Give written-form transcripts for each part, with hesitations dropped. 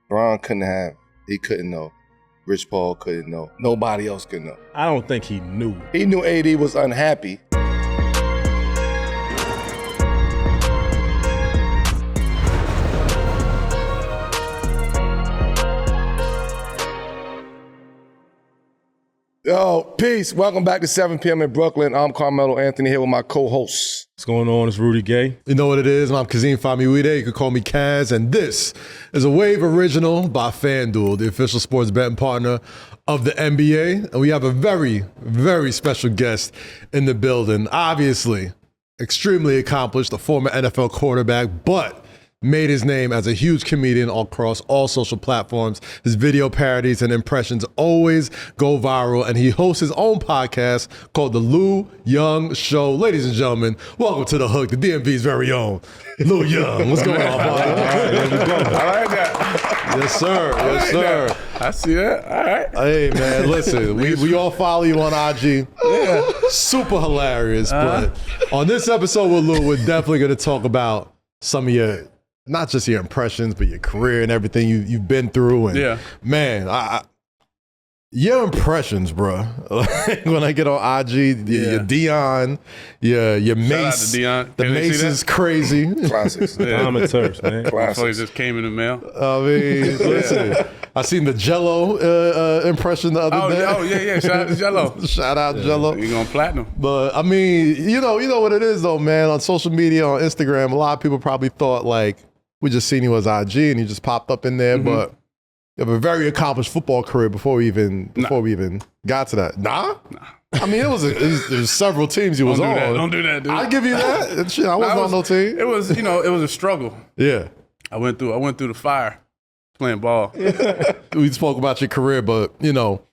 Bron he couldn't know. Rich Paul couldn't know. Nobody else could know. I don't think he knew. He knew AD was unhappy. Yo, peace. Welcome back to 7 p.m. in Brooklyn. I'm Carmelo Anthony here with my co-hosts. What's going on? It's Rudy Gay. You know what it is. I'm Kazeem Famuyide. You can call me Kaz. And this is a Wave original by FanDuel, the official sports betting partner of the NBA. And we have a very, very special guest in the building. Obviously, extremely accomplished, a former NFL quarterback, but made his name as a huge comedian across all social platforms. His video parodies and impressions always go viral, and he hosts his own podcast called The Lou Young Show. Ladies and gentlemen, welcome to The Hook, the DMV's very own Lou Young. What's going on, buddy? I like that. Yes, sir. Yes, sir. I see that. All right. Hey, man, listen, we all follow you on IG. Yeah. Super hilarious. But on this episode with Lou, we're definitely going to talk about some of your, not just your impressions, but your career and everything you've been through. And man, your impressions, bro. When I get on IG, your Dion, your Mace, the Mace is crazy. Classics. Amateurs, man. Classics. Just came in the mail. I mean, listen, I seen the Jello impression the other day. Oh yeah. Shout out to Jello. Shout out Jello. You're going platinum. But I mean, you know what it is though, man. On social media, on Instagram, a lot of people probably thought like, we just seen you as IG and you just popped up in there, but you have a very accomplished football career before we even got to that. Nah? I mean, there's several teams you was on. Don't do that, dude. I give you that. Shit, I wasn't on no team. It was, it was a struggle. Yeah. I went through the fire playing ball. We spoke about your career, but you go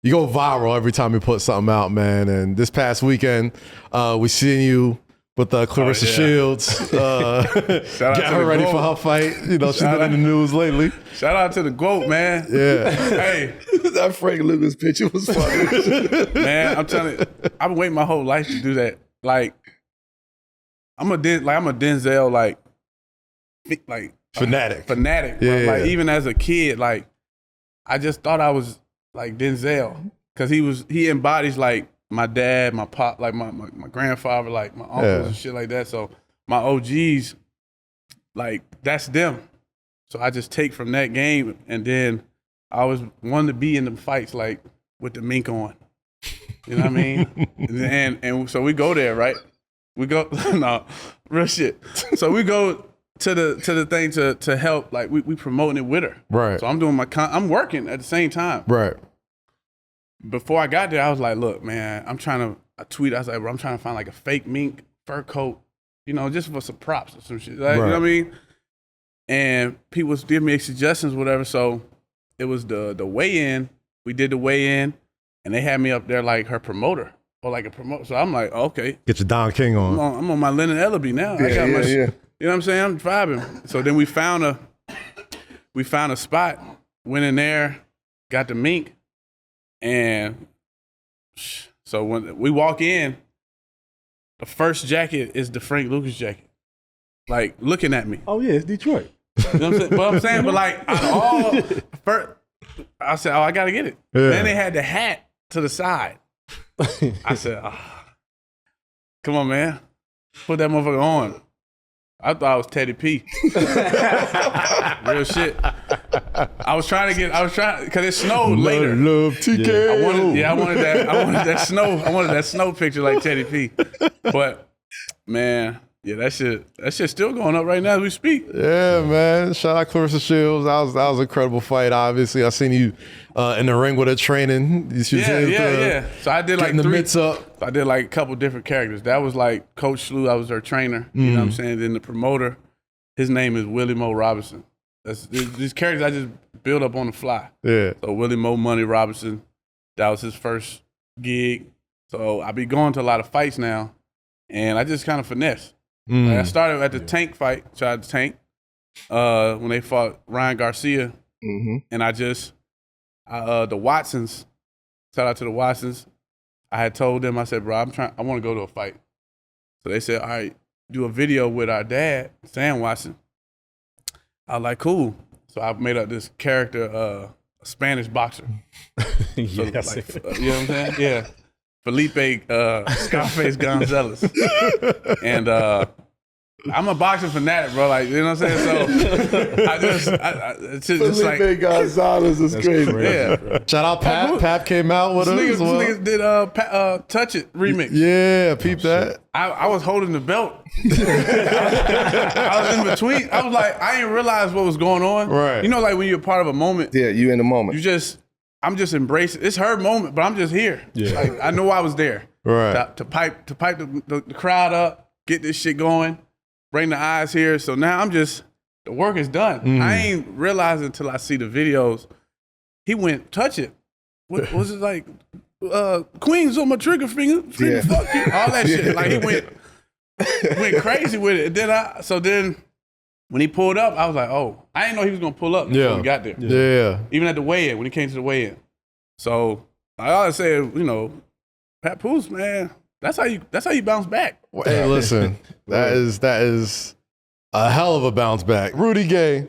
viral every time you put something out, man. And this past weekend, we seen you with Claressa Shields. Get her ready for her fight. She's been in the news lately. Shout out to the GOAT, man. Yeah. Hey. That Frank Lucas picture was funny. Man, I'm telling you, I've been waiting my whole life to do that. Like, I'm a Denzel, like fanatic. Yeah. Like, even as a kid, like, I just thought I was like Denzel. Because he embodies like my dad, my pop, like my grandfather, like my uncles and shit like that. So my OGs, like, that's them. So I just take from that game, and then I always wanted to be in the fights, like, with the mink on. You know what I mean? and so we go there, right? We go, no, real shit. So we go to the thing to help, like, we promoting it with her. Right. So I'm doing I'm working at the same time. Right. Before I got there, I was like, look, man, I tweeted, I was like, bro, I'm trying to find like a fake mink fur coat, just for some props or some shit. Like, you know what I mean? And people was giving me suggestions, whatever. So it was the weigh-in. We did the weigh-in, and they had me up there like her promoter or like a promoter. So I'm like, okay. Get your Don King on. I'm on my Lennon Ellaby now. I got my, you know what I'm saying? I'm vibing. So then we found a spot, went in there, got the mink. And so when we walk in, the first jacket is the Frank Lucas jacket, like looking at me. Oh yeah, it's Detroit. You know what I'm saying? But like, out of all, first, I said, I gotta get it. Yeah. Then they had the hat to the side. I said, come on, man, put that motherfucker on. I thought I was Teddy P. Real shit. I was trying, because it snowed later. Love TK. I wanted that snow picture like Teddy P. But, man, yeah, that shit's still going up right now as we speak. Yeah, man. Shout out Claressa Shields. That was an incredible fight, obviously. I seen you in the ring with her training. Yeah. So I did like the mitts up. I did like a couple different characters. That was like Coach Slew. I was her trainer. You know what I'm saying? Then the promoter, his name is Willie Mo Robinson. These characters I just built up on the fly. Yeah. So Willie Mo Money Robinson, that was his first gig. So I be going to a lot of fights now, and I just kind of finesse. Like I started at the Tank fight, shout out to Tank, when they fought Ryan Garcia, and the Watsons, shout out to the Watsons. I had told them, I said, bro, I want to go to a fight. So they said, all right, do a video with our dad, Sam Watson. I was like, cool. So I made up this character, a Spanish boxer. So, Yes. like, you know what I'm saying? Yeah. Felipe Scarface Gonzalez. And I'm a boxing fanatic, bro. Like, you know what I'm saying? So it's just like, Felipe Gonzalez is crazy. yeah. Shout out Pap. Pap came out with us as well. Niggas did Touch It remix. Yeah, peep that. I was holding the belt. I was in between. I was like, I didn't realize what was going on. Right. You know, like when you're part of a moment, Yeah, you in the moment. I'm just embracing. It's her moment, but I'm just here. Yeah. Like, I know I was there. Right. To pipe the crowd up, get this shit going, bring the eyes here. So now the work is done. I ain't realizing until I see the videos. He went, touch it. What was it like? Queens on my trigger finger. Yeah. Fuck you. All that shit. Like he went crazy with it. And then when he pulled up, I was like, oh, I didn't know he was gonna pull up before we got there. Yeah. Even at the weigh-in, when he came to the weigh-in. So I always say, you know, Pat Poose, man, that's how you bounce back. Hey, listen, that is a hell of a bounce back. Rudy Gay,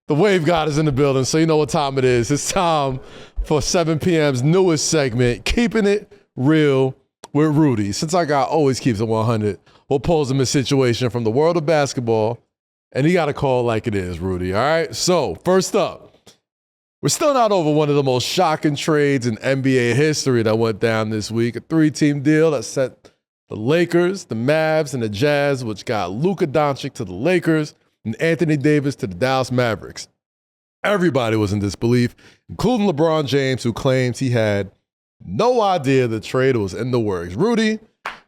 the Wave God is in the building, so you know what time it is. It's time for 7 p.m.'s newest segment, Keeping It Real with Rudy. Since our guy always keeps it 100, we'll pose him a situation from the world of basketball, and he got to call it like it is, Rudy, all right? So, first up, we're still not over one of the most shocking trades in NBA history that went down this week, a 3-team deal that sent the Lakers, the Mavs, and the Jazz, which got Luka Dončić to the Lakers and Anthony Davis to the Dallas Mavericks. Everybody was in disbelief, including LeBron James, who claims he had no idea the trade was in the works. Rudy,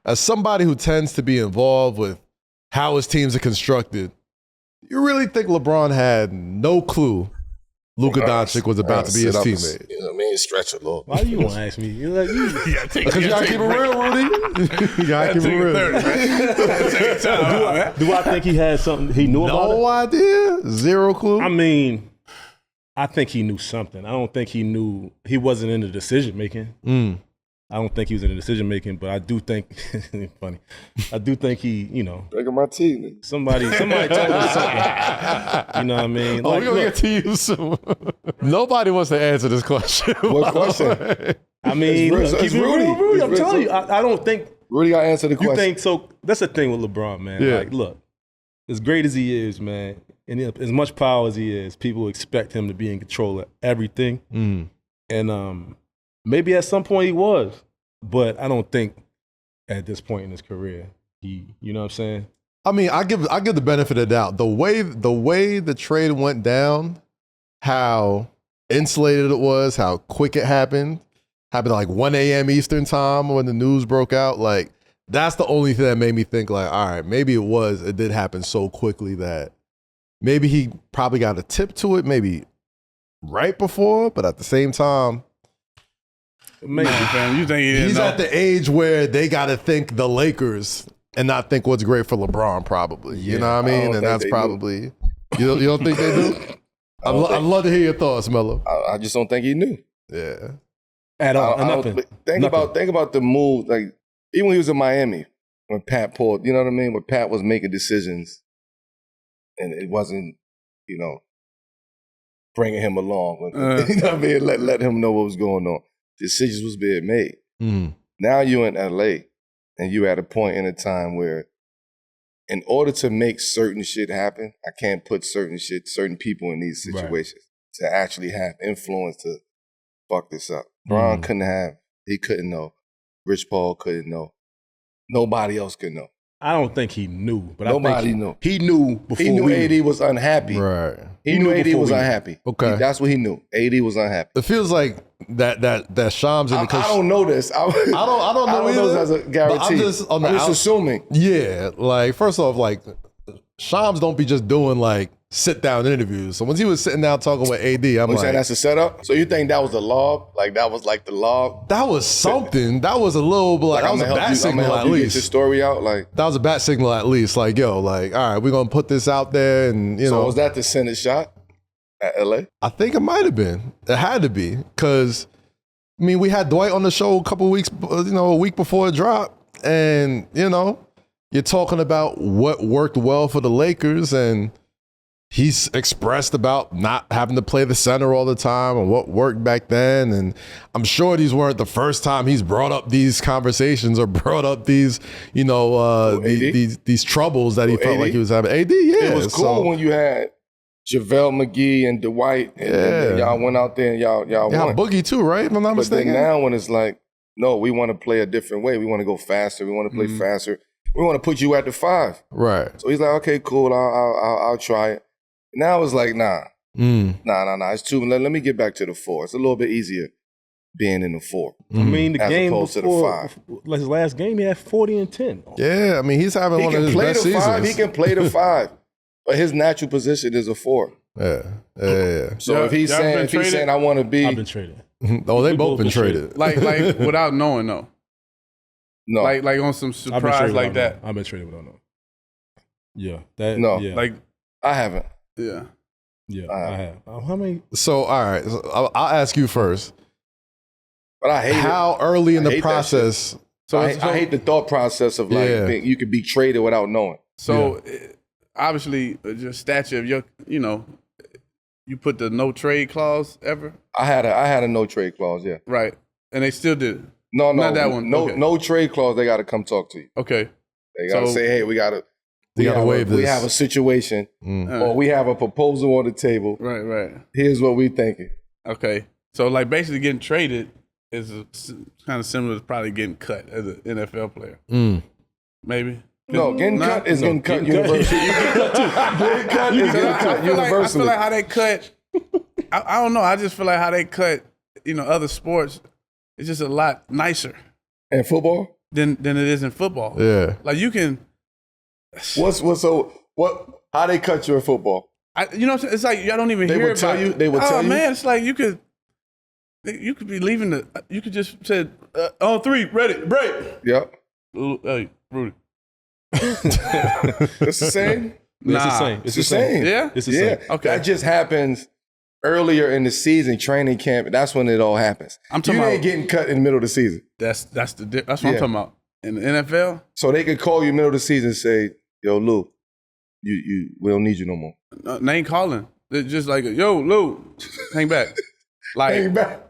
as somebody who tends to be involved with how his teams are constructed, you really think LeBron had no clue Luka Dončić was about to be his teammate? You know what I mean? Stretch a little. Why you want to ask me? You're like, Because you gotta keep it real, Rudy. You gotta keep it real. do I think he had something he knew about it? No idea? Zero clue? I mean, I think he knew something. I don't think he knew. He wasn't in the decision making. I don't think he was in the decision making, but I do think funny. I do think he, you know, Drinking my tea, nigga. somebody told him something. You know what I mean? We're gonna get to you soon. Nobody wants to answer this question. What question? I mean, It's keep it Rudy. real, Rudy. I'm It's telling you, I don't think Rudy got to answer the you question. think so. That's the thing with LeBron, man. Yeah. Like, look, as great as he is, man, and as much power as he is, people expect him to be in control of everything. And maybe at some point he was, but I don't think at this point in his career you know what I'm saying? I mean, I give the benefit of the doubt. The way the trade went down, how insulated it was, how quick it happened at like 1 a.m. Eastern time when the news broke out. Like, that's the only thing that made me think, like, all right, maybe it did happen so quickly that maybe he probably got a tip to it, maybe right before, but at the same time, Maybe, fam. You think he didn't he's know? at the age where they got to think the Lakers and not think what's great for LeBron, probably. You know what I mean? And that's probably, you don't think they do? I'd love to hear your thoughts, Melo. I just don't think he knew. Yeah. At all. I don't- Nothing. Think about the move. Like, even when he was in Miami, when Pat pulled, you know what I mean? When Pat was making decisions and it wasn't, you know, bringing him along. You know what I mean? Let him know what was going on. Decisions was being made. Now you're in LA and you're at a point in a time where in order to make certain shit happen, I can't put certain people in these situations to actually have influence to fuck this up. Bron he couldn't know. Rich Paul couldn't know. Nobody else could know. I don't think he knew, but Nobody knew. He knew before He knew AD was unhappy. Right. He knew AD was unhappy. Okay. That's what he knew. AD was unhappy. It feels like that Shams in the I don't know this. I don't know either, this as a guarantee. but I'm just assuming. Yeah, like first off, like Shams don't be just doing like sit down interviews. So when he was sitting down talking with AD, I'm You like, saying that's a setup? So you think that was the lob? Like that was like the lob? that was something. That was a little bit like that was a bat signal at Get your least. story out. Like That was a bat signal at least. Like, yo, like, all right, we're gonna put this out there, and you so know, was that the Senate shot at LA? I think it might have been. It had to be because, I mean, we had Dwight on the show a couple weeks, a week before it dropped, and you know, you're talking about what worked well for the Lakers, and he's expressed about not having to play the center all the time and what worked back then. And I'm sure these weren't the first time he's brought up these conversations or brought up these, these troubles that he felt like he was having. AD, yeah. It was cool when you had JaVale McGee and Dwight, and y'all went out there and y'all won. Boogie too, right? If I'm not mistaken. But then now when it's like, no, we want to play a different way. We want to go faster. We want to play faster. We want to put you at the 5. Right. So he's like, okay, cool. I'll try it. Now it's like, nah. Nah. It's too. Let me get back to the 4. It's a little bit easier being in the 4. I mean, the as game opposed before, to the 5. like his last game, he had 40 and 10. Yeah, I mean, he's having one of his best seasons. He can play the 5, but his natural position is a 4. Yeah. So if he's saying I want to be, I've been traded. Oh, they both been traded. Like without knowing though. No. Like on some surprise like that. I've been traded without knowing. Yeah. No. Yeah. Like I haven't. yeah. Yeah, I have. How many? So, all right, I'll ask you first. But I hate how early in the process. So I hate the thought process of like you could be traded without knowing. So obviously, your stature of your, you put the no trade clause ever. I had a no trade clause, yeah. Right, and they still did it. No, not that one. No trade clause. They got to come talk to you. Okay, they got to say, hey, we got to waive this. We have a situation, or we have a proposal on the table. Right. Here's what we thinking. Okay, so like basically getting traded is kind of similar to probably getting cut as an NFL player. Maybe. No, getting cut is getting cut universally. Getting cut is getting cut universally. I feel like how they cut. I don't know. I just feel like how they cut. Other sports. It's just a lot nicer. In football? Than it is in football. Yeah. Like you can. How they cut you in football? It's like y'all don't even hear about. They would tell you. Oh man, it's like you could be leaving you could just say on 3, ready, break. Yep. Hey, Rudy. It's the same. It's the same. Yeah, it's the same. Okay, that just happens earlier in the season, training camp. That's when it all happens. I'm talking about getting cut in the middle of the season. That's what I'm talking about in the NFL. So they could call you middle of the season and say, "Yo, Lou, we don't need you no more." No, they ain't calling. They're just like, "Yo, Lou, hang back." Like, hang back.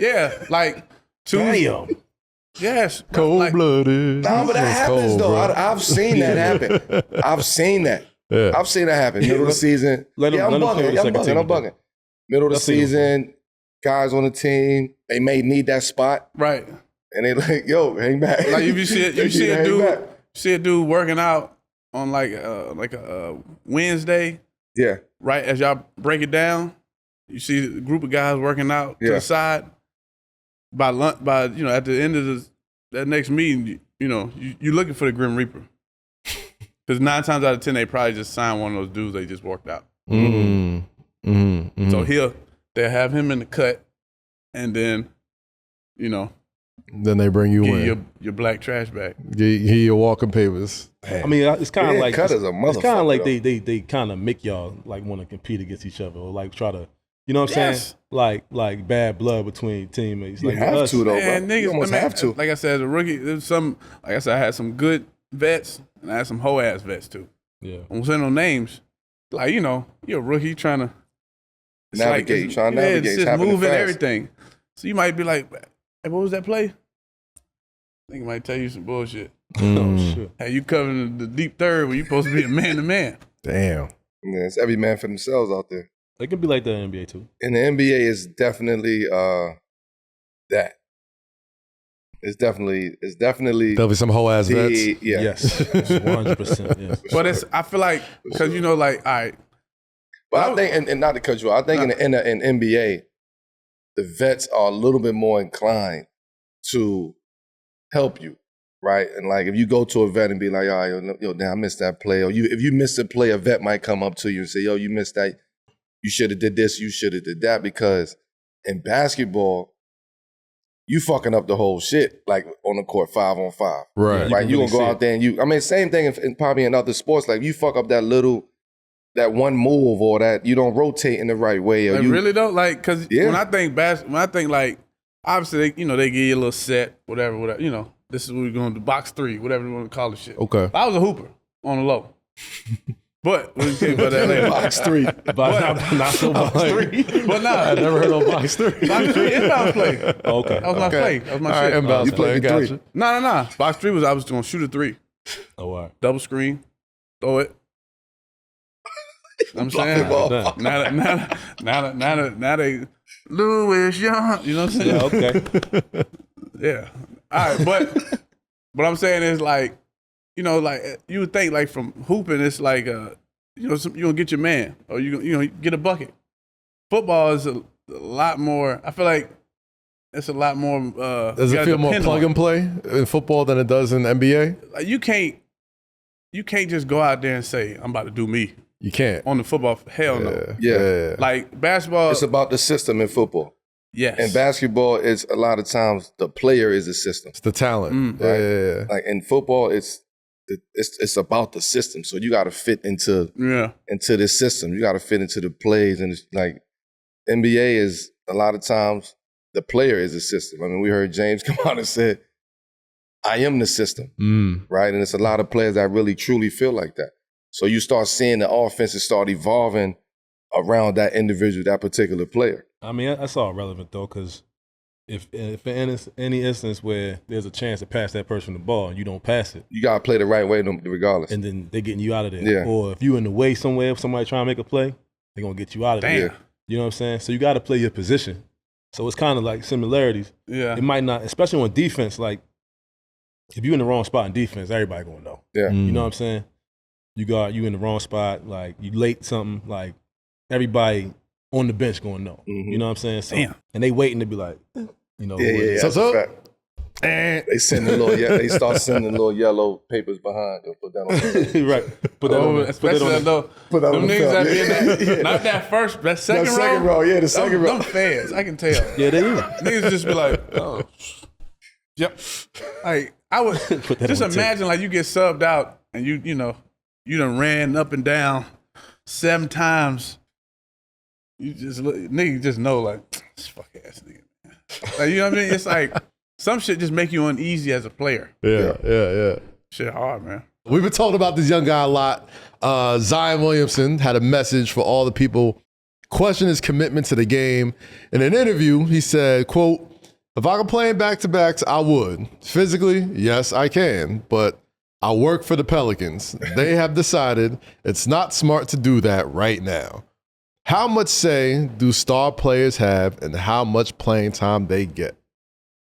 Yeah, like Damn. Yes, cold-blooded. Nah, but that happens though. I've seen that happen. I've seen that. Yeah. I've seen that happen. Middle of the season. I'm bugging. Middle of the season, guys on the team, they may need that spot. Right. And they like, yo, hang back. Like if you see a dude working out on like a Wednesday. Yeah. Right, as y'all break it down, you see a group of guys working out to the side. By at the end of that next meeting, you're looking for the Grim Reaper. Because 9 times out of 10, they probably just signed one of those dudes they just walked out. So they'll have him in the cut, and then, then they bring you in. Your black trash bag. Get your walking papers. I mean, it's kind of like cut as a motherfucker. It's kind of like they kind of make y'all like want to compete against each other or like try to. You know what I'm saying? Like bad blood between teammates. You like have to though, man, bro. You almost have to. Like I said, as a rookie, there's some. Like I said, I had some good vets and I had some hoe ass vets too. Yeah. I'm saying no names. Like you're a rookie trying to navigate. It's just moving everything. So you might be like, "Hey, what was that play?" I think I might tell you some bullshit. Oh shit. Hey, you covering the deep third when you supposed to be a man to man. Damn. Yeah, it's every man for themselves out there. It can be like that in the NBA too. And the NBA is definitely that. It's definitely some whole ass vets. Yeah. Yes, 100%. Yes. But I feel like because like all right. But I think, and not to cut you off, I think in NBA, the vets are a little bit more inclined to help you, right? And like if you go to a vet and be like, "Oh, yo, damn, I missed that play," or if you missed a play, a vet might come up to you and say, "Yo, you missed that. You should have did this. You should have did that." Because in basketball, you fucking up the whole shit, like on the court 5-on-5. Right. Right. You gonna go out there and same thing in probably in other sports. Like you fuck up that one move or that you don't rotate in the right way. Or like, you really though? Like, cause when I think like, obviously they give you a little set, whatever. This is what we're going to do, box 3, whatever you want to call the shit. Okay. If I was a hooper on the low. But what you say about Atlanta? Box 3. But not so box 3. But nah, I never heard of box 3. box 3 inbound play. Okay. That was my play. That was my All right, shit. inbounds You play. played the Gotcha. three. No. Box 3 was I was going to shoot a 3. Oh, all right. Double screen. Throw it. I'm Block saying the ball. now they Louis Young. You know what I'm saying? Yeah, okay. Yeah. All right, but what I'm saying is like, you know, like you would think like from hooping, it's like you know, you gonna get your man or you get a bucket. Football is a lot more. I feel like it's a lot more. Does it feel more plug and play in football than it does in NBA? Like you can't just go out there and say I'm about to do me You can't. on the football. Hell no. Yeah. Like basketball. It's about the system in football. Yes. In basketball, it's a lot of times the player is the system. It's the talent. Right. Yeah. Like in football, it's about the system. So you got to fit into this system. You got to fit into the plays, and it's like NBA is a lot of times the player is the system. I mean, we heard James come out and said, "I am the system," right? And it's a lot of players that really truly feel like that. So you start seeing the offenses start evolving around that individual, that particular player. I mean, that's all relevant though, because if in any instance where there's a chance to pass that person the ball and you don't pass it, You got to play the right way regardless. and then they're getting you out of there. Yeah. Or if you in the way somewhere, if somebody trying to make a play, they're gonna get you out of there. Damn. You know what I'm saying? So you got to play your position. So it's kind of like similarities. Yeah. It might not, especially on defense. Like if you're in the wrong spot in defense, everybody gonna know. Yeah. You know what I'm saying? You in the wrong spot, like you late something, like everybody on the bench gonna know. You know what I'm saying? So, Damn. And they waiting to be like, you know, Yeah. So- That's a fact. They send the little. They start sending little yellow papers behind. They'll put that on. right. Put that on. Especially though, Put that them on the niggas film. that be in that, Yeah. not that first, that second, second row, yeah, the second row. Them fans, I can tell. Yeah, they is. Niggas just be like, oh, yep. Like I would that just on tape. imagine like you get subbed out and you done ran up and down 7 times. You just niggas just know like this fuck ass nigga. Man. Like, you know what I mean? It's like some shit just make you uneasy as a player. Yeah. Shit hard, man. We've been talking about this young guy a lot. Zion Williamson had a message for all the people questioning his commitment to the game. In an interview, he said, quote, "If I could play in back-to-backs, I would. Physically, yes, I can, but I work for the Pelicans. They have decided it's not smart to do that right now. How much say do star players have and how much playing time they get?"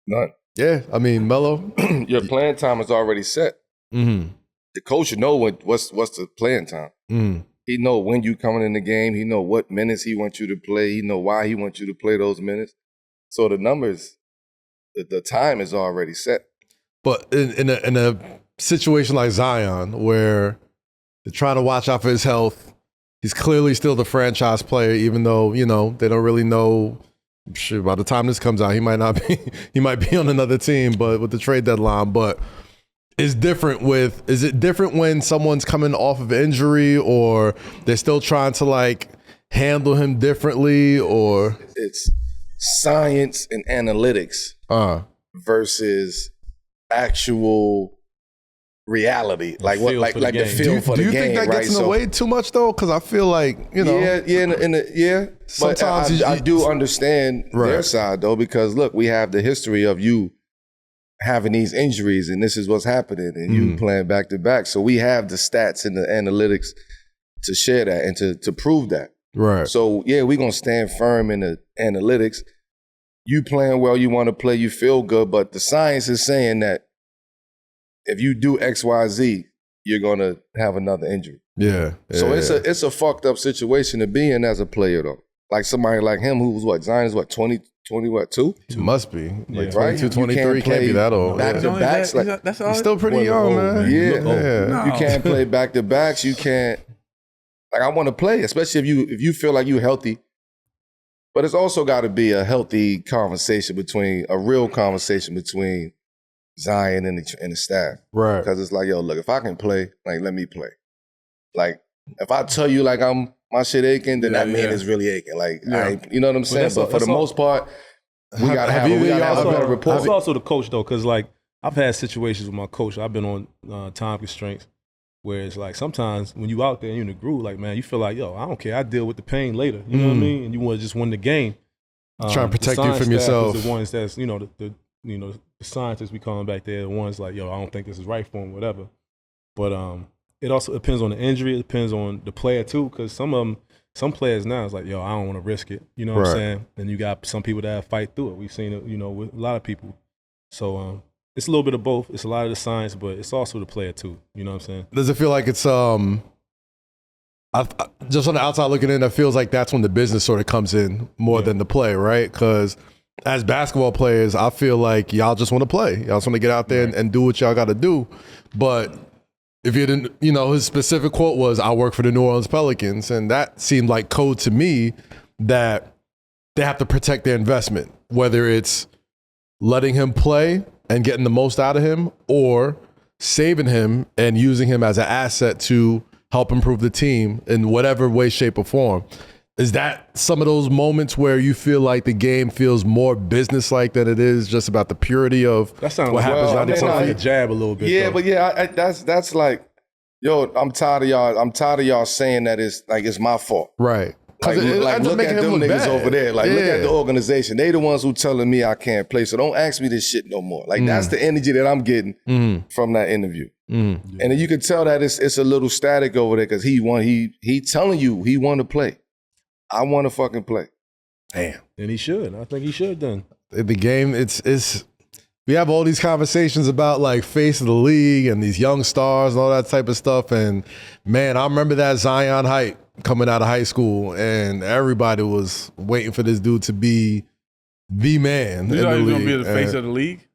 None. Yeah, I mean, Melo. Your playing time is already set. Mm-hmm. The coach know what's the playing time. Mm. He know when you coming in the game. He know what minutes he wants you to play. He know why he wants you to play those minutes. So the numbers, the time is already set. But in a situation like Zion, where they're trying to watch out for his health, he's clearly still the franchise player, even though, they don't really know. Shit, by the time this comes out, he might not be. He might be on another team, but with the trade deadline. But is it different when someone's coming off of injury, or they're still trying to handle him differently, or It's science and analytics versus actual reality, like feel for the the game. feel for do the you game. think that right? gets in the way too much though? Because I feel like Yeah. But Sometimes I do understand their Right. side though, because look, we have the history of you having these injuries, and this is what's happening, and you playing back to back. So we have the stats and the analytics to share that and to prove that. right. So yeah, we're gonna stand firm in the analytics. You playing well, you want to play, you feel good, but the science is saying that if you do X, Y, Z, you're gonna have another injury. Yeah. So it's a fucked up situation to be in as a player though. Like somebody like him who's Zion is 20 what, 2? It must be. Like Right? 22, You 23 can't play be that old. back Yeah. to backs. That's all. He's still pretty Boy, young, old, man. man. Yeah. You look old. Yeah. You can't play back to backs. You can't. Like I want to play, especially if you feel like you're healthy. But it's also got to be a healthy conversation a real conversation between Zion and the staff. Right. Because it's like, yo, look, if I can play, let me play. Like, if I tell you my shit aching, then that means it's really aching. Like, I ain't, you know what I'm saying? that's But for the most part, we gotta have a better rapport. It's also the coach though, because I've had situations with my coach. I've been on time constraints, Whereas like sometimes when you out there and you in the groove, like man, you feel like yo, I don't care, I deal with the pain later. You know what I mean? And you want to just win the game. Trying to protect you from yourself. The ones that's the scientists we call them back there, the ones like yo, I don't think this is right for him, whatever. But it also depends on the injury. It depends on the player too, because some players now is like yo, I don't want to risk it. You know what I'm saying? And you got some people that fight through it. We've seen it, with a lot of people. So it's a little bit of both. It's a lot of the science, but it's also the player too. You know what I'm saying? Does it feel like it's just on the outside looking in, it feels like that's when the business sort of comes in more than the play, right? Because as basketball players, I feel like y'all just want to play. Y'all just want to get out there and do what y'all got to do. But if you didn't, his specific quote was, "I work for the New Orleans Pelicans," and that seemed like code to me that they have to protect their investment, whether it's letting him play and getting the most out of him, or saving him and using him as an asset to help improve the team in whatever way, shape, or form. Is that some of those moments where you feel like the game feels more business-like than it is just about the purity of what happens on the like a jab a little bit. Yeah, though. but that's like, yo, I'm tired of y'all. I'm tired of y'all saying that it's like it's my fault. Right. Like look at them niggas over there. Like, look at the organization. They the ones who telling me I can't play, so don't ask me this shit no more. Like, that's the energy that I'm getting from that interview. And then you can tell that it's a little static over there because he telling you he want to play. I want to fucking play. Damn. And he should. I think he should then. The game, it's we have all these conversations about like face of the league and these young stars and all that type of stuff. And man, I remember that Zion hype coming out of high school, and everybody was waiting for this dude to be the man. You know he was going to be the face of the league?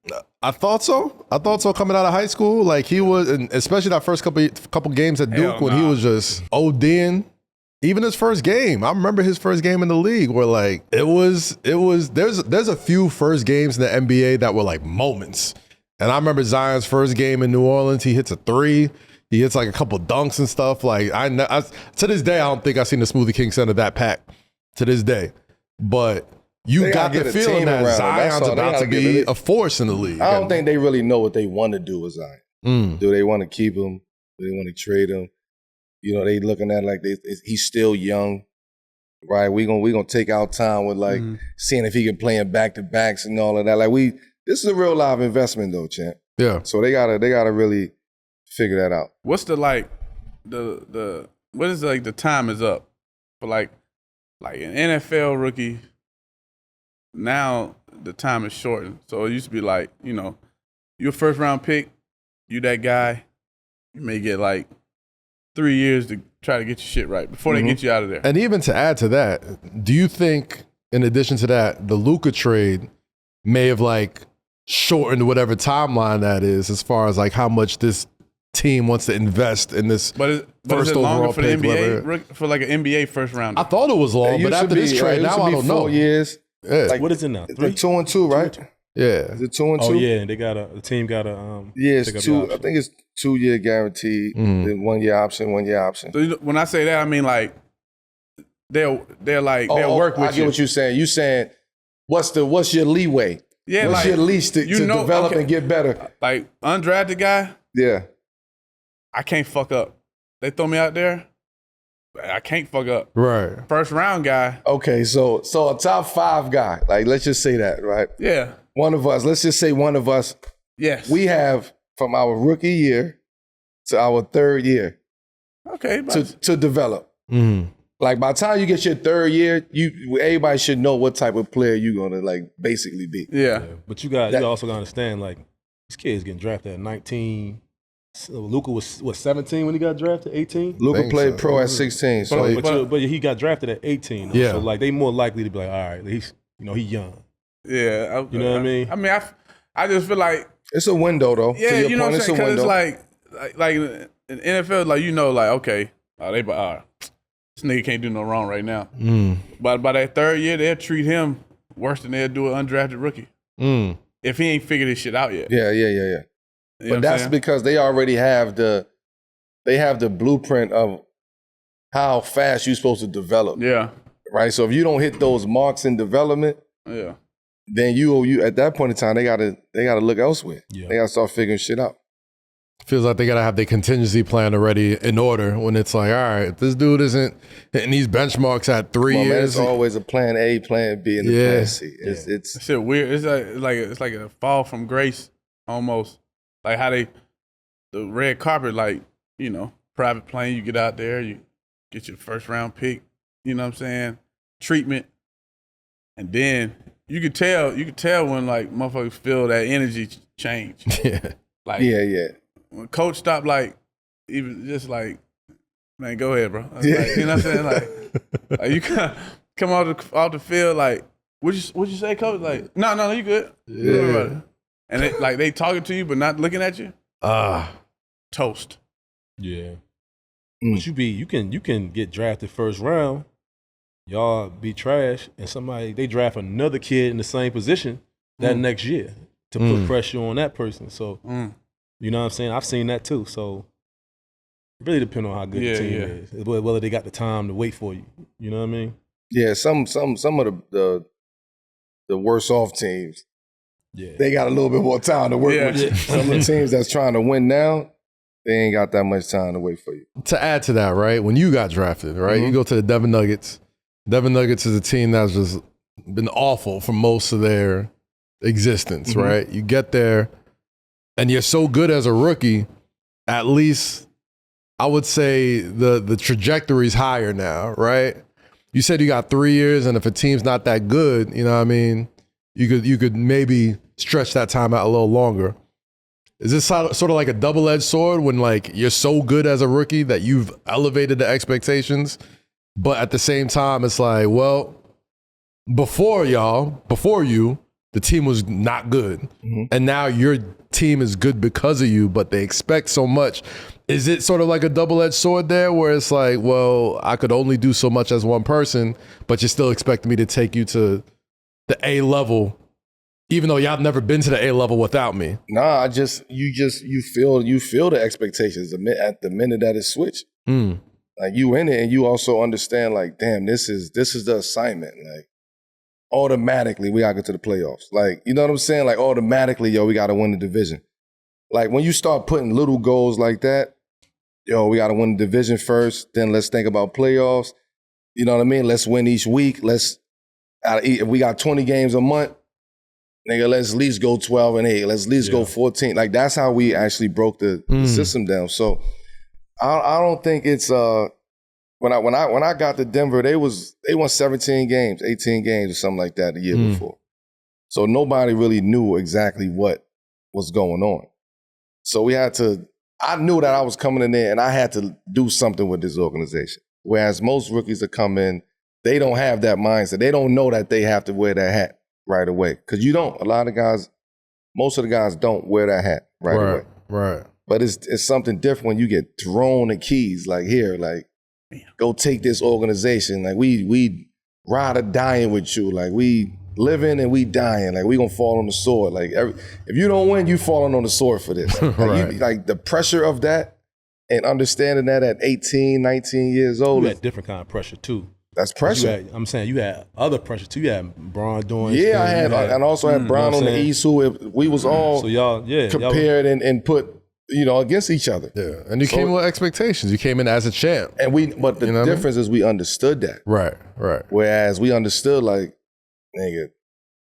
I thought so. Coming out of high school. Like he was, and especially that first couple games at Duke when he was just ODing. Even his first game, I remember his first game in the league where like it was there's a few first games in the NBA that were like moments. And I remember Zion's first game in New Orleans, he hits a three. He hits like a couple dunks and stuff. Like I to this day, I don't think I've seen the Smoothie King Center that packed to this day. But you got the feeling that Zion's about to be a force in the league. I don't think they really know what they want to do with Zion. Do they want to keep him? Do they want to trade him? They looking at like he's still young, right? We gonna take our time with like seeing if he can play in back-to-backs and all of that. Like this is a real live investment though, champ. Yeah. So they gotta really figure that out. What's the what is like the time is up for like an NFL rookie? Now the time is shortened. So it used to be like, you're a first round pick, you that guy, you may get like 3 years to try to get your shit right before they get you out of there. And even to add to that, do you think, in addition to that, the Luka trade may have like shortened whatever timeline that is as far as like how much this team wants to invest in this but first is it overall longer for the pick? NBA, for like an NBA first round? I thought it was long, but after this trade, now I don't know. 4 years. Yeah. Like, what is it now? 3? 2-2, right? Yeah. Is it 2-2? Oh yeah, the team got a yeah, it's 2. I think it's 2-year guaranteed, then 1 year option, 1 year option. So when I say that, I mean like they'll work with you. I get what you're saying. You saying what's your leeway? Yeah, what's like, your leash to develop and get better? Like undrafted guy. Yeah, I can't fuck up. They throw me out there, I can't fuck up. Right. First round guy. Okay, so a top 5 guy. Like let's just say that, right? Yeah. One of us. Let's just say one of us. Yes. We have from our rookie year to our 3rd year. Okay. To develop. Like by the time you get your 3rd year, everybody should know what type of player you're gonna like basically be. Yeah. But you also gotta understand like these kids getting drafted at 19. Luka was 17 when he got drafted, 18? Luka played pro at 16. But he got drafted at 18. Yeah. So like they more likely to be like, all right, he's he's young. Yeah. You know what I mean? I mean, I just feel like it's a window though. Yeah, to your you know point, what I'm saying? It's a window. Because it's like in NFL, like like okay, this nigga can't do no wrong right now. But by that 3rd year, they'll treat him worse than they'll do an undrafted rookie. If he ain't figured his shit out yet. Yeah. You know but that's because they already have the blueprint of how fast you're supposed to develop. Yeah. Right. So if you don't hit those marks in development, then you at that point in time they gotta look elsewhere. Yeah. They gotta start figuring shit out. Feels like they gotta have their contingency plan already in order when it's like, all right, if this dude isn't hitting these benchmarks at 3 years. Man, it's always a plan A, plan B, and the plan C. It's shit weird. It's like a fall from grace almost. Like how the red carpet, like, you know, private plane, you get out there, you get your first round pick, you know what I'm saying? Treatment. And then you could tell when like motherfuckers feel that energy change. Yeah. Like when coach stopped, like, even just like, man, go ahead, bro. Like, you know what I'm saying? Like you come off the field, like, what'd you say, coach? Like, no, you good. Yeah. And they talking to you but not looking at you. Toast. Yeah. But you can get drafted first round, y'all be trash, and they draft another kid in the same position that next year to put pressure on that person. So you know what I'm saying? I've seen that too. So it really depends on how good the team is, whether they got the time to wait for you. You know what I mean? Yeah, some of the worse off teams, they got a little bit more time to work with you. Some of the teams that's trying to win now, they ain't got that much time to wait for you. To add to that, right, when you got drafted, right, you go to the Denver Nuggets. Denver Nuggets is a team that's just been awful for most of their existence, right? You get there, and you're so good as a rookie, at least I would say the trajectory's higher now, right? You said you got 3 years, and if a team's not that good, you know what I mean, you could maybe stretch that time out a little longer. Is this sort of like a double-edged sword when like you're so good as a rookie that you've elevated the expectations, but at the same time it's like, well, before you, the team was not good, and now your team is good because of you, but they expect so much. Is it sort of like a double-edged sword there where it's like, well, I could only do so much as one person, but you still expect me to take you to the A level, even though y'all never been to the A level without me? Nah, you feel the expectations at the minute that it's switched. Like you in it, and you also understand like, damn, this is the assignment. Like automatically we gotta get to the playoffs. Like, you know what I'm saying? Like automatically, we gotta win the division. Like when you start putting little goals like that, we gotta win the division first, then let's think about playoffs. You know what I mean? Let's win each week. If we got 20 games a month, nigga, let's at least go 12-8. Let's at least go 14. Like that's how we actually broke the system down. So I don't think it's when I got to Denver, they won 17 games, 18 games or something like that the year before. So nobody really knew exactly what was going on. So I knew that I was coming in there and I had to do something with this organization. Whereas most rookies that come in, they don't have that mindset. They don't know that they have to wear that hat right away. Because you don't. Most of the guys don't wear that hat right away. Right. But it's something different when you get thrown the keys. Like here, like, go take this organization. Like we ride or dying with you. Like we living and we dying. Like we gonna fall on the sword. Like if you don't win, you falling on the sword for this. Like, like the pressure of that and understanding that at 18, 19 years old. You had different kind of pressure too. That's pressure. You had other pressure too. You had Bron doing. Yeah, I also had Bron on the East, who we was all compared and put against each other. Yeah, and you came with expectations. You came in as a champ, and but the difference is we understood that. Right. Whereas we understood like, nigga,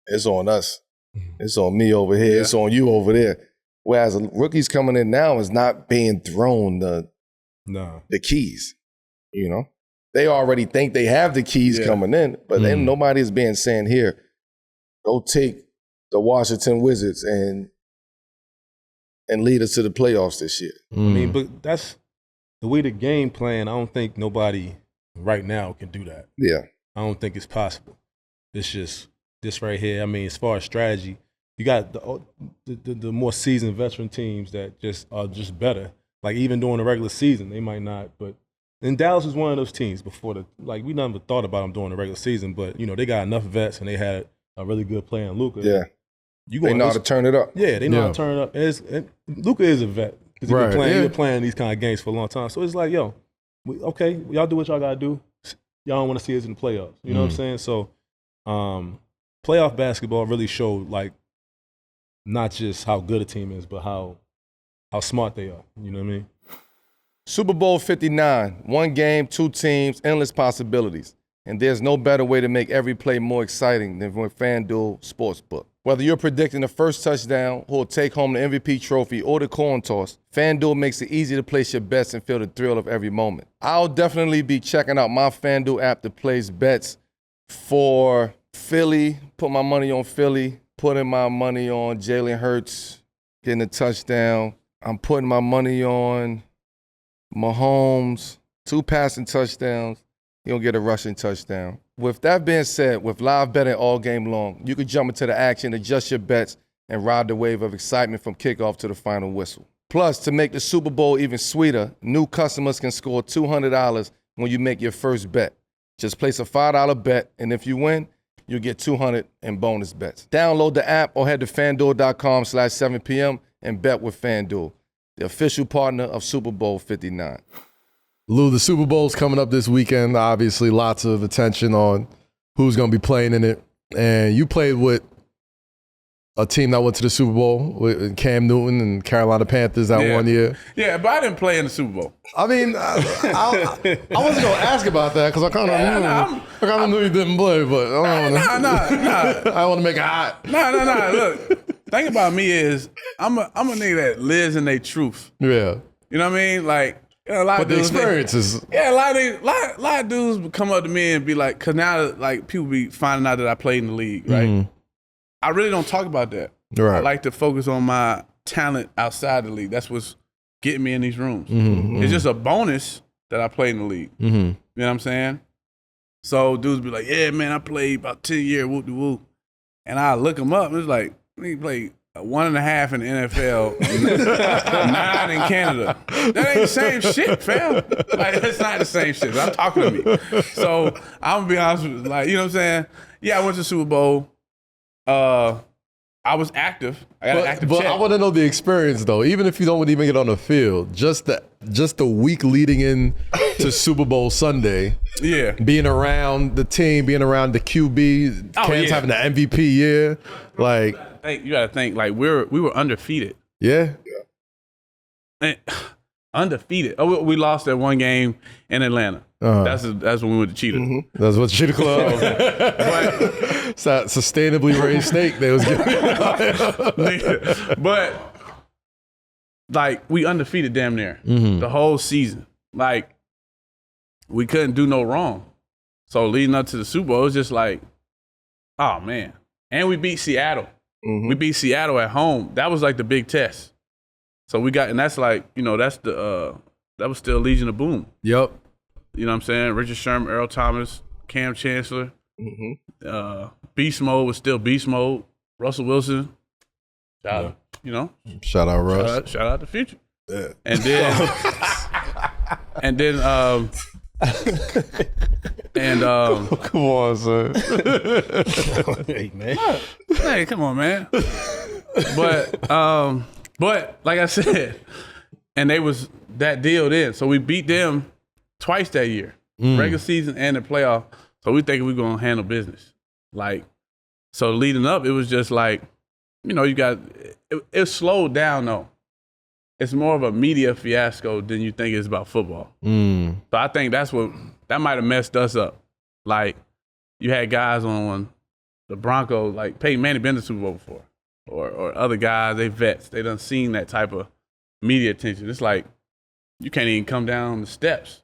it's on us. It's on me over here. It's on you over there. Whereas rookies coming in now is not being thrown the keys. They already think they have the keys coming in, but then nobody is being saying, here, go take the Washington Wizards and lead us to the playoffs this year. I mean, but that's the way the game plan. I don't think nobody right now can do that. Yeah. I don't think it's possible. It's just this right here. I mean, as far as strategy, you got the more seasoned veteran teams that are just better. Like even during the regular season, they might not, but and Dallas was one of those teams before we never thought about them during the regular season, but they got enough vets and they had a really good player in Luka. Yeah. They know how to turn it up. Yeah, they know how to turn it up. And Luka is a vet. He's been playing these kind of games for a long time. So it's like, y'all do what y'all got to do. Y'all don't want to see us in the playoffs. You know what I'm saying? So playoff basketball really showed, like, not just how good a team is, but how how smart they are. You know what I mean? Super Bowl 59, one game, two teams, endless possibilities. And there's no better way to make every play more exciting than with FanDuel Sportsbook. Whether you're predicting the first touchdown, who'll take home the MVP trophy, or the coin toss, FanDuel makes it easy to place your bets and feel the thrill of every moment. I'll definitely be checking out my FanDuel app to place bets for Philly, put my money on Philly, putting my money on Jalen Hurts getting a touchdown. I'm putting my money on Mahomes, 2 passing touchdowns. He'll get a rushing touchdown. With that being said, with live betting all game long, you can jump into the action, adjust your bets, and ride the wave of excitement from kickoff to the final whistle. Plus, to make the Super Bowl even sweeter, new customers can score $200 when you make your first bet. Just place a $5 bet, and if you win, you'll get $200 in bonus bets. Download the app or head to FanDuel.com/7PM and bet with FanDuel, the official partner of Super Bowl 59. Lou, the Super Bowl's coming up this weekend. Obviously, lots of attention on who's going to be playing in it. And you played with a team that went to the Super Bowl with Cam Newton and Carolina Panthers that 1 year. Yeah, but I didn't play in the Super Bowl. I mean, I wasn't going to ask about that because I kind of knew you didn't play, but I don't want to make it hot. No. Look, thing about me is I'm a nigga that lives in their truth. Yeah. You know what I mean? Like, you know, a lot of dudes, the experiences. A lot of dudes would come up to me and be like, because now like people be finding out that I played in the league, right? Mm-hmm. I really don't talk about that. Right. I like to focus on my talent outside the league. That's what's getting me in these rooms. Mm-hmm. It's just a bonus that I played in the league. Mm-hmm. You know what I'm saying? So dudes be like, yeah, man, I played about 10 years, whoop-de-whoop. And I look them up, and it's like, he played 1.5 in the NFL, 9 in Canada. That ain't the same shit, fam. Like, that's not the same shit. I'm talking to me. So I'm gonna be honest with you, like, you know what I'm saying? Yeah, I went to the Super Bowl. I was active. I got an active check. I want to know the experience though. Even if you don't even get on the field, just the week leading in to Super Bowl Sunday. Yeah, being around the team, being around the QB, Cam's having the MVP year. Like, you got to think like we were undefeated. Yeah. And, undefeated. Oh, we lost that one game in Atlanta. That's when we went to Cheetah. Mm-hmm. That's what Cheetah Club. It's that sustainably raised steak they was giving. But like we undefeated damn near the whole season. Like we couldn't do no wrong. So leading up to the Super Bowl, it was just like, oh man. And we beat Seattle. Mm-hmm. We beat Seattle at home. That was like the big test. So we got, and that's like, you know, that's the that was still Legion of Boom. Yep. You know what I'm saying? Richard Sherman, Earl Thomas, Cam Chancellor. Beast Mode was still Beast Mode. Russell Wilson. Shout out, you know? Shout out, Russ. Shout out to Future. Yeah. And then, come on, son. Hey, man. Hey, come on, man. But like I said, and they was that deal then. So we beat them twice that year, regular season and the playoff. So we think we're going to handle business. Like, so leading up, it was just like, you know, it slowed down though. It's more of a media fiasco than you think it's about football. So I think that might have messed us up. Like, you had guys on the Broncos, like Peyton Manning been to the Super Bowl before. Or other guys, they vets. They done seen that type of media attention. It's like, you can't even come down the steps.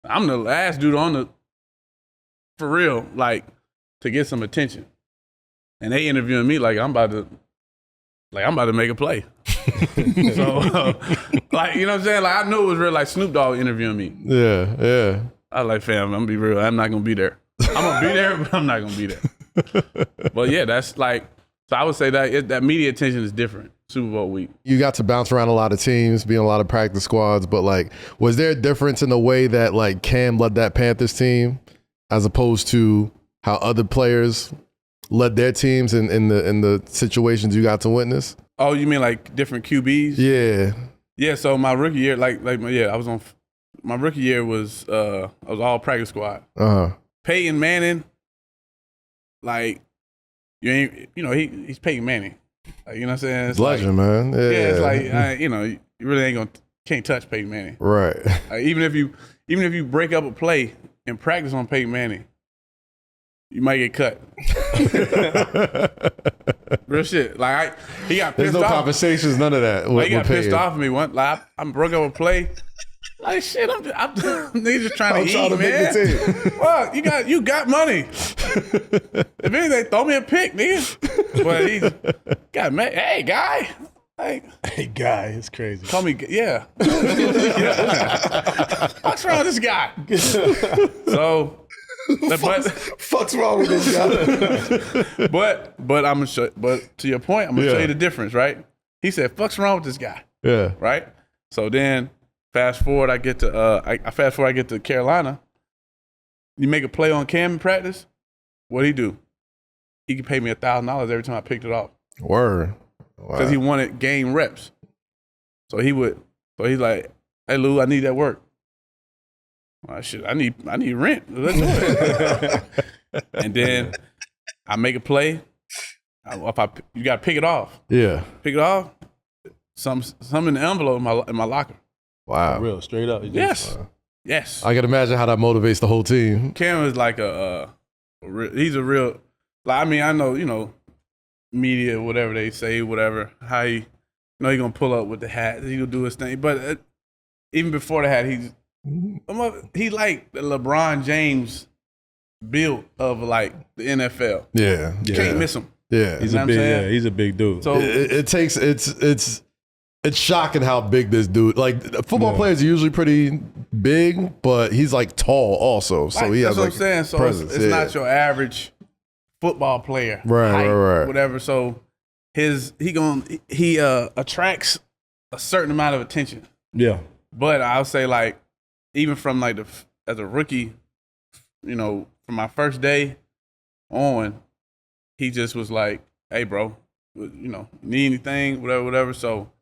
I'm the last dude for real, like, to get some attention. And they interviewing me like I'm about to make a play. So, like, you know what I'm saying? Like, I knew it was real, like Snoop Dogg interviewing me. Yeah. I was like, fam, I'm gonna be real. I'm not gonna be there. I'm gonna be there, but I'm not gonna be there. But yeah, that's like, so I would say that media attention is different. Super Bowl week. You got to bounce around a lot of teams, be in a lot of practice squads, but like, was there a difference in the way that like Cam led that Panthers team as opposed to how other players led their teams in the situations you got to witness? Oh, you mean like different QBs? Yeah. Yeah, so my rookie year, I was on, my rookie year was, I was all practice squad. Peyton Manning, like, you ain't, you know, he's Peyton Manning. Like, you know what I'm saying? It's legend, like, man. Yeah, it's like, you know, you really can't touch Peyton Manning. Right. Even if you break up a play and practice on Peyton Manning, you might get cut. Real shit. Like he got pissed off. There's no conversations, none of that. He got pissed off at me once. Like I broke up a play. Like shit, I'm niggas just trying to eat, man. Well, you got money. If anything, throw me a pick, nigga. But he's got mad. Hey, guy. Like, hey, guy, it's crazy. Call me, yeah. What's wrong with this guy? So, fuck's wrong with this guy? but I'm gonna show. But to your point, I'm gonna show you the difference, right? He said, "Fuck's wrong with this guy?" Yeah. Right. So then, fast forward, I get to Carolina. You make a play on Cam in practice. What'd he do? He could pay me $1,000 every time I picked it off. Word. Because he wanted game reps. So he's like, "Hey Lou, I need that work." Well, shit, I need rent. Let's do it. And then I make a play. You got to pick it off. Yeah. Pick it off. Some in the envelope in my locker. Wow. For real, straight up. Yes. Yes. I can imagine how that motivates the whole team. Cam is like he's a real, like, I mean, I know, media, whatever they say, whatever, how he, he gonna pull up with the hat, he gonna do his thing. But even before the hat, he like the LeBron James build of like the NFL. Yeah. You can't miss him. Yeah. He's a big dude. So it's shocking how big this dude. Like football players are usually pretty big, but he's like tall also. So he has that's what I'm saying. So presence. it's not your average football player, right, whatever. So he attracts a certain amount of attention. Yeah, but I'll say like even from like as a rookie, from my first day on, he just was like, "Hey, bro, need anything, whatever." So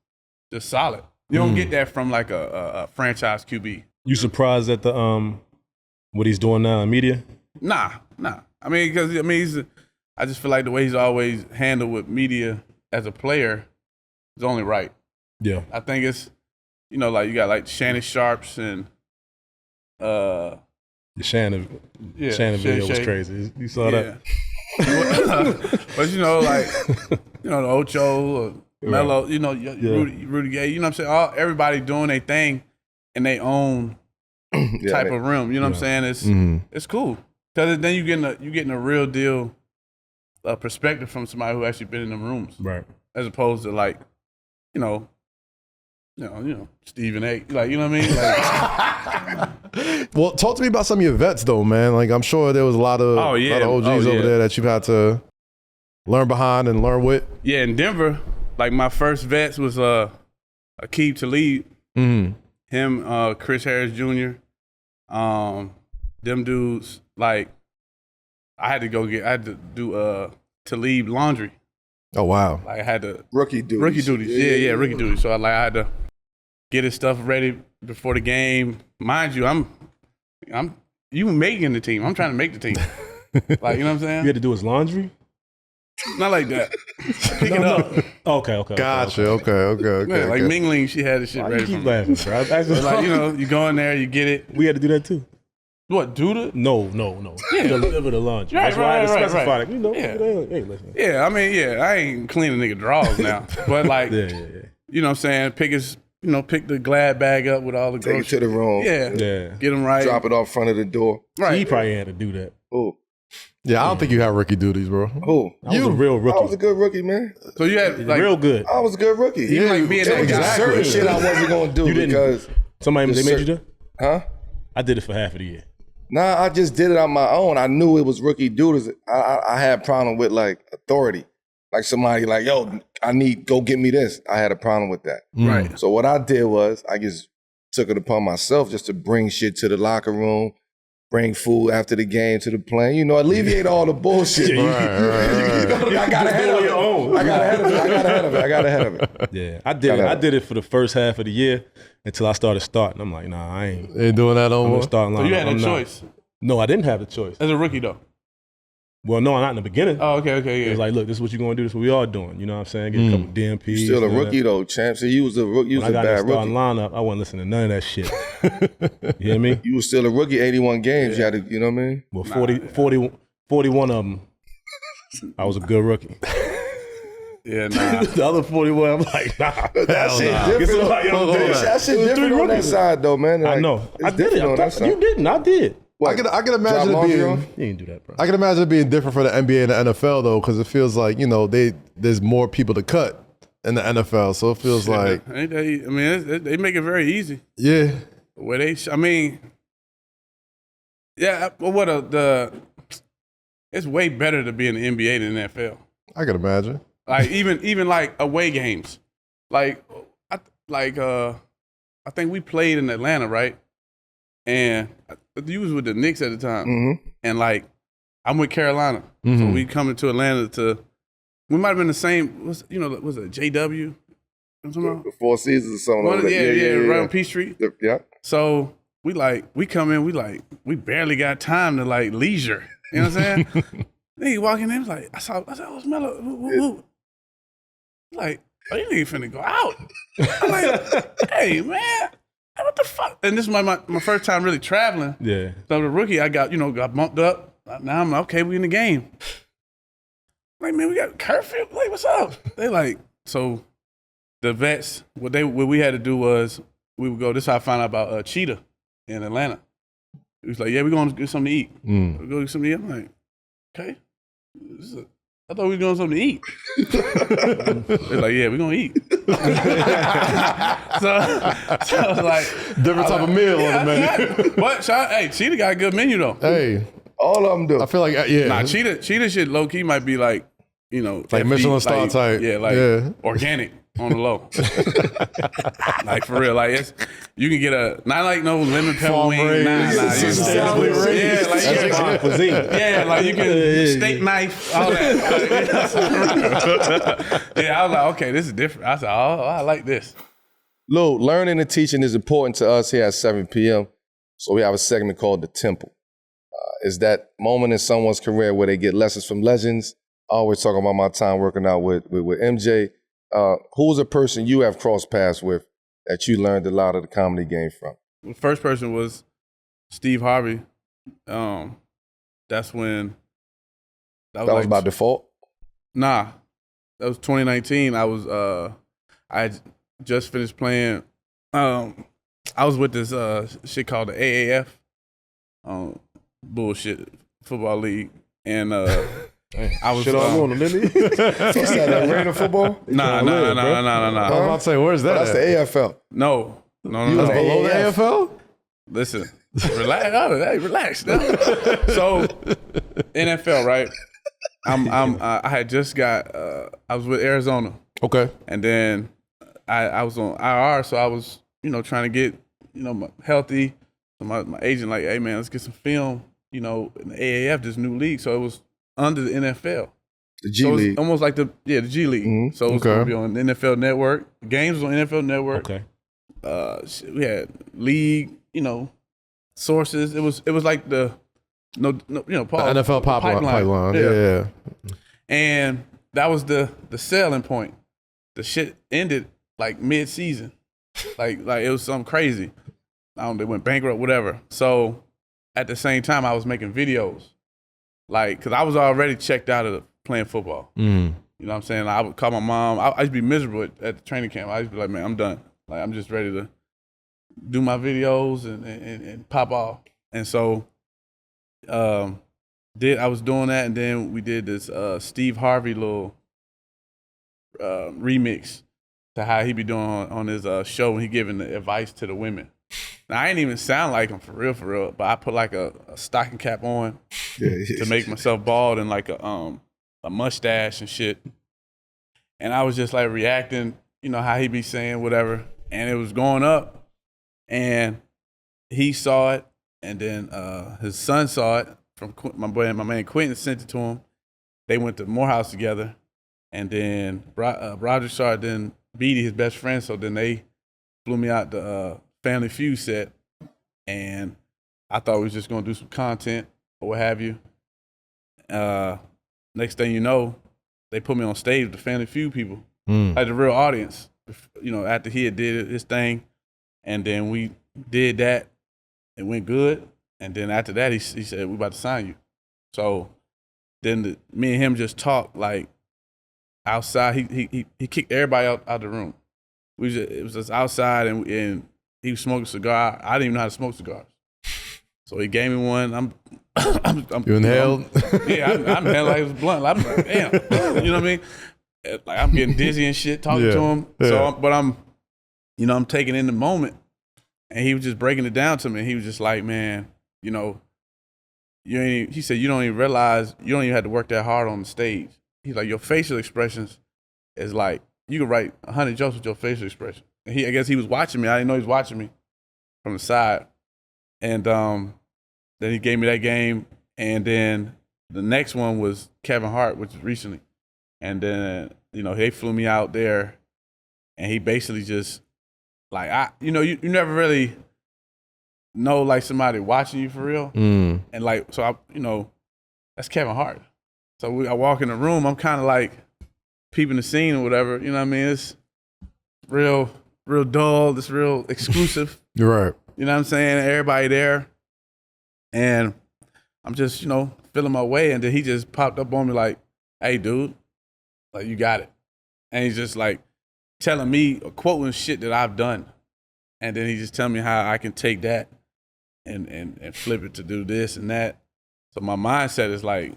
just solid. You don't get that from like a franchise QB. You surprised at the what he's doing now in media? Nah. I mean, I just feel like the way he's always handled with media as a player is only right. Yeah. I think it's, like you got like Shannon Sharps and the Shannon video was crazy. You saw that? But the Ocho or Melo, Rudy Gay, you know what I'm saying? Everybody doing their thing in their own type of realm. You know what I'm saying? It's cool. Because then you're getting a real deal perspective from somebody who actually been in them rooms. Right. As opposed to like, Stephen A. Like, you know what I mean? Like, well, talk to me about some of your vets though, man. Like I'm sure there was a lot of OGs over there that you've had to learn behind and learn with. Yeah, in Denver, like my first vets was Aqib Talib. Him, Chris Harris Jr. Them dudes, like I had to do Talib laundry. Oh wow! Like I had to rookie duties. Rookie duties. So I had to get his stuff ready before the game. Mind you, I'm you making the team. I'm trying to make the team. Like, you know what I'm saying? You had to do his laundry? Not like that. Pick it up. Okay. Gotcha. Okay. Yeah, like Mingling, she had the shit ready for me. Laughing, bro. Like, you go in there, you get it. We had to do that too. What, do the? No. Yeah. Deliver the laundry. Right, That's why I had to specify it. Yeah. Hey, listen. Yeah, I mean, I ain't cleaning nigga drawers now. But like, yeah. You know what I'm saying? Pick the Glad bag up with all the groceries. Take it to the room. Yeah. Get them right. Drop it off front of the door. Right. He probably had to do that. Oh. Yeah, I don't think you have rookie duties, bro. Oh, I was a real rookie. I was a good rookie, man. So you had like real good. I was a good rookie. You like being that guy. Certain shit I wasn't gonna do because somebody they made you do? Huh? I did it for half of the year. Nah, I just did it on my own. I knew it was rookie duties. I had a problem with like authority. Like somebody like, yo, go get me this. I had a problem with that. Right. So what I did was I just took it upon myself just to bring shit to the locker room, bring food after the game to the plane, alleviate all the bullshit. Right. I got ahead of it. Yeah, I did it for the first half of the year until I started starting. I'm like, nah, I ain't doing that no more. Starting So you had a choice. No, I didn't have a choice. As a rookie though. Well, no, not in the beginning. Oh, okay, yeah. It was like, look, this is what you're going to do. This is what we all doing. You know what I'm saying? Get a couple DMPs. You still a rookie, though, champ. So you was a rookie. You was a bad rookie. When I got in the starting lineup, I wasn't listening to none of that shit. You hear me? You was still a rookie, 81 games. You had to, you know what I mean? Well, 41 of them, I was a good rookie. Yeah, nah. The other 41, I'm like, nah. That shit different. That shit different on that side, though, man. Like, I know. I did it. You didn't. I did. I can imagine it being. You didn't do that, bro. I can imagine it being different for the NBA and the NFL though, because it feels like there's more people to cut in the NFL, so it feels like. They make it very easy. Yeah. Where it's way better to be in the NBA than the NFL. I can imagine. Like even like away games, I think we played in Atlanta, right? And you was with the Knicks at the time, and like I'm with Carolina, so we coming to Atlanta we might have been the same. Was it JW? The Four Seasons or something. Yeah, right on Peachtree. Yeah. So we come in, we barely got time to like leisure. You know what I'm saying? Then he walking in, like I said, oh, it's Melo. Woo. Like, oh, you nigga finna go out. I'm like, hey man, what the fuck? And this is my first time really traveling. Yeah. So the rookie, I got bumped up. Now I'm like, okay, we in the game. Like, man, we got curfew. Like, what's up? They like, so the vets, what we had to do was we would go. This is how I found out about Cheetah in Atlanta. He was like, yeah, we're going to get something to eat. We go get something to eat. I'm like, okay. I thought we were doing something to eat. They're like, yeah, we're going to eat. so I was like. Different type of meal on the menu. But, hey, Cheetah got a good menu, though. Hey. All of them do. I feel like, yeah. Nah, Cheetah shit low-key might be like, like FD, Michelin star type. Yeah, organic on the low. Like, for real. Like, you can get not like no lemon pepper wing. Nah. Yeah, like you can steak knife, all that. Yeah, I was like, okay, this is different. I said, oh, I like this. Lou, learning and teaching is important to us here at 7 p.m. So we have a segment called The Temple. Is that moment in someone's career where they get lessons from legends. I always talk about my time working out with MJ. Who's a person you have crossed paths with that you learned a lot of the comedy game from? The first person was Steve Harvey. That's when... That was by default? Nah. That was 2019. I had just finished playing... I was with this shit called the AAF. Bullshit football league. And... I was shit all on him, didn't he? What's that, arena football? Nah. I was about to say, where's that? That's the AFL. No. That's below the AFL? Listen, relax. Hey, relax now. So, NFL, right? I had just got. I was with Arizona. Okay. And then I was on IR, so I was trying to get healthy. So my agent like, hey man, let's get some film. In the AAF, this new league. So it was under the NFL. The G League. Almost like the G League. Mm-hmm. So it was going to be on the NFL Network. Games was on NFL Network. Okay. We had league, sources. It was like the NFL pipeline. Yeah. And that was the selling point. The shit ended like mid-season. like it was something crazy. They went bankrupt, whatever. So at the same time, I was making videos. Like, because I was already checked out of playing football. You know what I'm saying? I would call my mom. I used to be miserable at the training camp. I used to be like, man, I'm done. Like, I'm just ready to do my videos and pop off. And so I was doing that, and then we did this Steve Harvey little remix to how he be doing on his show when he giving the advice to the women. Now, I ain't even sound like him for real, but I put like a stocking cap on to make myself bald and like a mustache and shit. And I was just like reacting, how he be saying whatever. And it was going up, and he saw it, and then his son saw it from my man Quentin sent it to him. They went to Morehouse together, and then Roger saw it, then Beatty, his best friend, so then they flew me out to Family Feud set, and I thought we was just gonna do some content or what have you. next thing you know, they put me on stage with the Family Feud people, like the real audience. You know, after he had did his thing, and then we did that, it went good, and then after that he said, "We about to sign you." So then me and him just talked like outside. He kicked everybody out the room. It was just outside, and he was smoking a cigar. I didn't even know how to smoke cigars, so he gave me one. I'm you inhaled? Yeah, I'm inhaled like it was blunt. I'm like, damn, you know what I mean? Like I'm getting dizzy and shit talking to him. Yeah. So, but I'm taking in the moment, and he was just breaking it down to me. He was just like, man, you know, he said you don't even realize you don't even have to work that hard on the stage. He's like, your facial expressions is like you can write 100 jokes with your facial expression. And I guess he was watching me. I didn't know he was watching me from the side, and then he gave me that game, and then the next one was Kevin Hart, which was recently. And then, you know, they flew me out there, and he basically just, like, you never really know, like, somebody watching you for real. And, like, so, that's Kevin Hart. So I walk in the room, I'm kind of, like, peeping the scene or whatever. You know what I mean? It's real dull. It's real exclusive. You're right. You know what I'm saying? Everybody there. And I'm just, feeling my way. And then he just popped up on me like, hey, dude. Like, you got it. And he's just like telling me, quoting shit that I've done. And then he just telling me how I can take that and flip it to do this and that. So my mindset is like,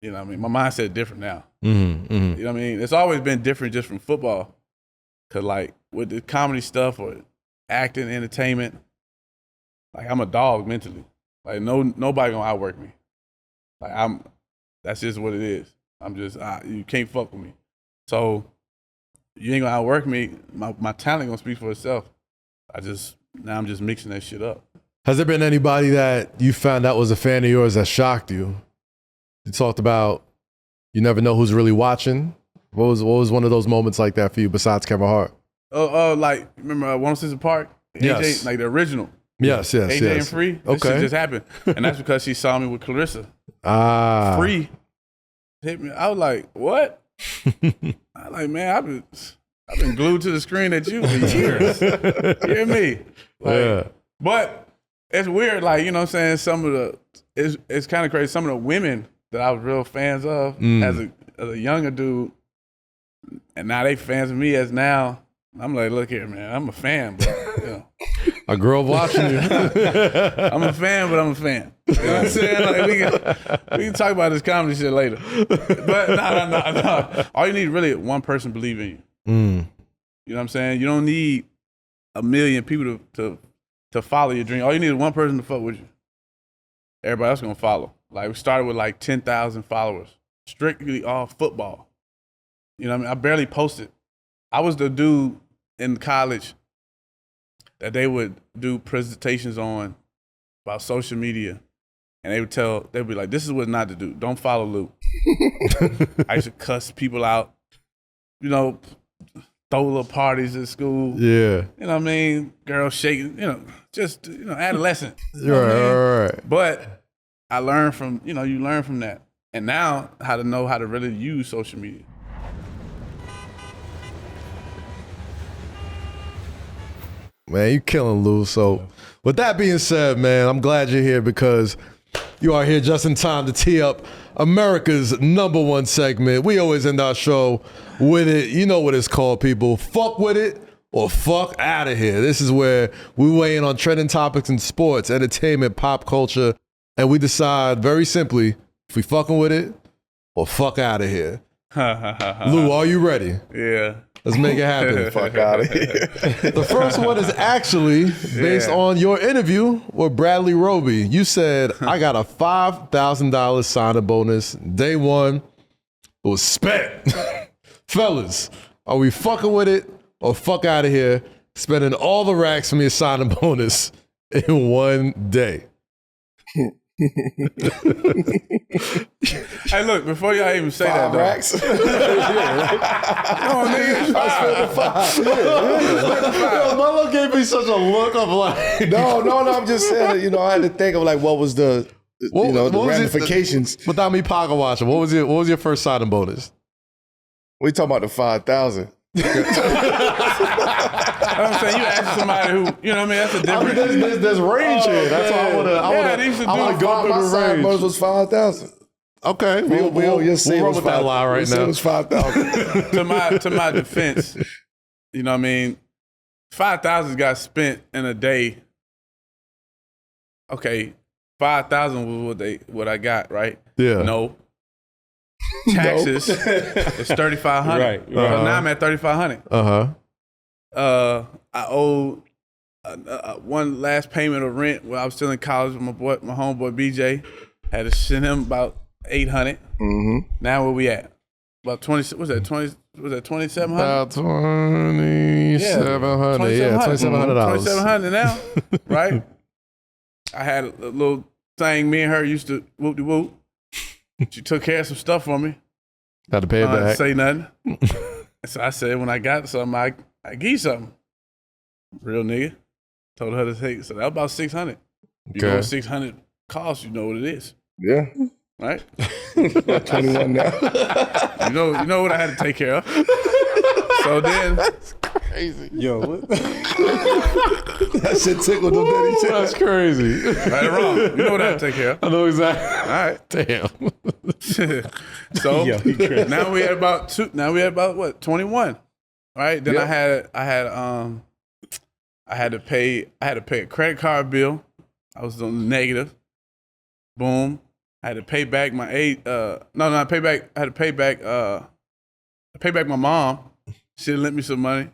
you know what I mean? My mindset is different now. You know what I mean? It's always been different just from football. Because, like, with the comedy stuff or acting, entertainment, like, I'm a dog mentally. Like, nobody gonna outwork me. Like, that's just what it is. I'm just, you can't fuck with me. So you ain't gonna outwork me. My talent gonna speak for itself. Now I'm just mixing that shit up. Has there been anybody that you found out was a fan of yours that shocked you? You talked about you never know who's really watching. What was one of those moments like that for you besides Kevin Hart? Like, remember 106 Park? Yes. AJ, like the original. Yes. AJ and Free. This shit just happened. And that's because she saw me with Claressa. Free hit me. I was like, what? I like, man, I've been glued to the screen at you for years. You hear me? Like, but it's weird, like, you know what I'm saying? It's kind of crazy. Some of the women that I was real fans of as a younger dude, and now they fans of me as now. I'm like, look here, man, I'm a fan, but I grew up watching you. I'm a fan, but I'm a fan. You know what I'm saying? Like, we can talk about this comedy shit later. But no. All you need really one person believe in you. You know what I'm saying? You don't need a million people to follow your dream. All you need is one person to fuck with you. Everybody else gonna follow. Like, we started with like 10,000 followers, strictly all football. You know what I mean? I barely posted. I was the dude in college that they would do presentations on about social media, and they'd be like, this is what not to do. Don't follow Luke. I used to cuss people out, throw little parties at school. Yeah. You know what I mean? Girls shaking, just, adolescent. Right. But I learned from, you learn from that. And now how to know how to really use social media. Man, you killing Lou. So with that being said, man, I'm glad you're here because you are here just in time to tee up America's #1 segment. We always end our show with it. You know what it's called, people. Fuck with it or fuck out of here. This is where we weigh in on trending topics in sports, entertainment, pop culture, and we decide very simply if we fucking with it or fuck out of here. Lou, are you ready? Yeah. Let's make it happen. Fuck out of here. The first one is actually based on your interview with Bradley Roby. You said, I got a $5,000 signing bonus. Day one, it was spent. Fellas, are we fucking with it or fuck out of here, spending all the racks from your signing bonus in one day? Hey, look, before y'all even say that, racks. Melo gave me such a look of like, no. I'm just saying, I had to think of like what was the the ramifications. Without me pocket watching, what was your first signing bonus? We talking about the 5,000. I'm saying you ask somebody who, you know what I mean? That's a different. There's range here. That's why I want to go through the range. My bonus was 5,000. Okay, we'll roll with that lie right now. It was 5,000. to my defense, you know what I mean? 5,000 got spent in a day. Okay, 5,000 was what I got, right? Yeah. No. Taxes is 3,500. Right. Now I'm at 3,500. I owe one last payment of rent when I was still in college with my homeboy BJ. Had to send him about 800. Mm-hmm. Now where we at? About 20. Was that 20? Was that 2,700? About 2,700. Yeah, $2,700. 2,700 now, right? I had a little thing. Me and her used to whoop de whoop. She took care of some stuff for me. Had to pay it back. Say nothing. So I said, when I got something, I give you something. Real nigga. Told her to take. So that was about 600. You know what 600 costs. You know what it is. Yeah. Right. About 21 now. You know what I had to take care of. So then. Crazy. Yo, what? That shit tickled them. That's crazy. Right or wrong. You know what I had to take care of. I know exactly. All right. Damn. So now we had about what, 21. Right? Then I had to pay a credit card bill. I was on the negative. Boom. I had to pay back my I had to pay back my mom. She lent me some money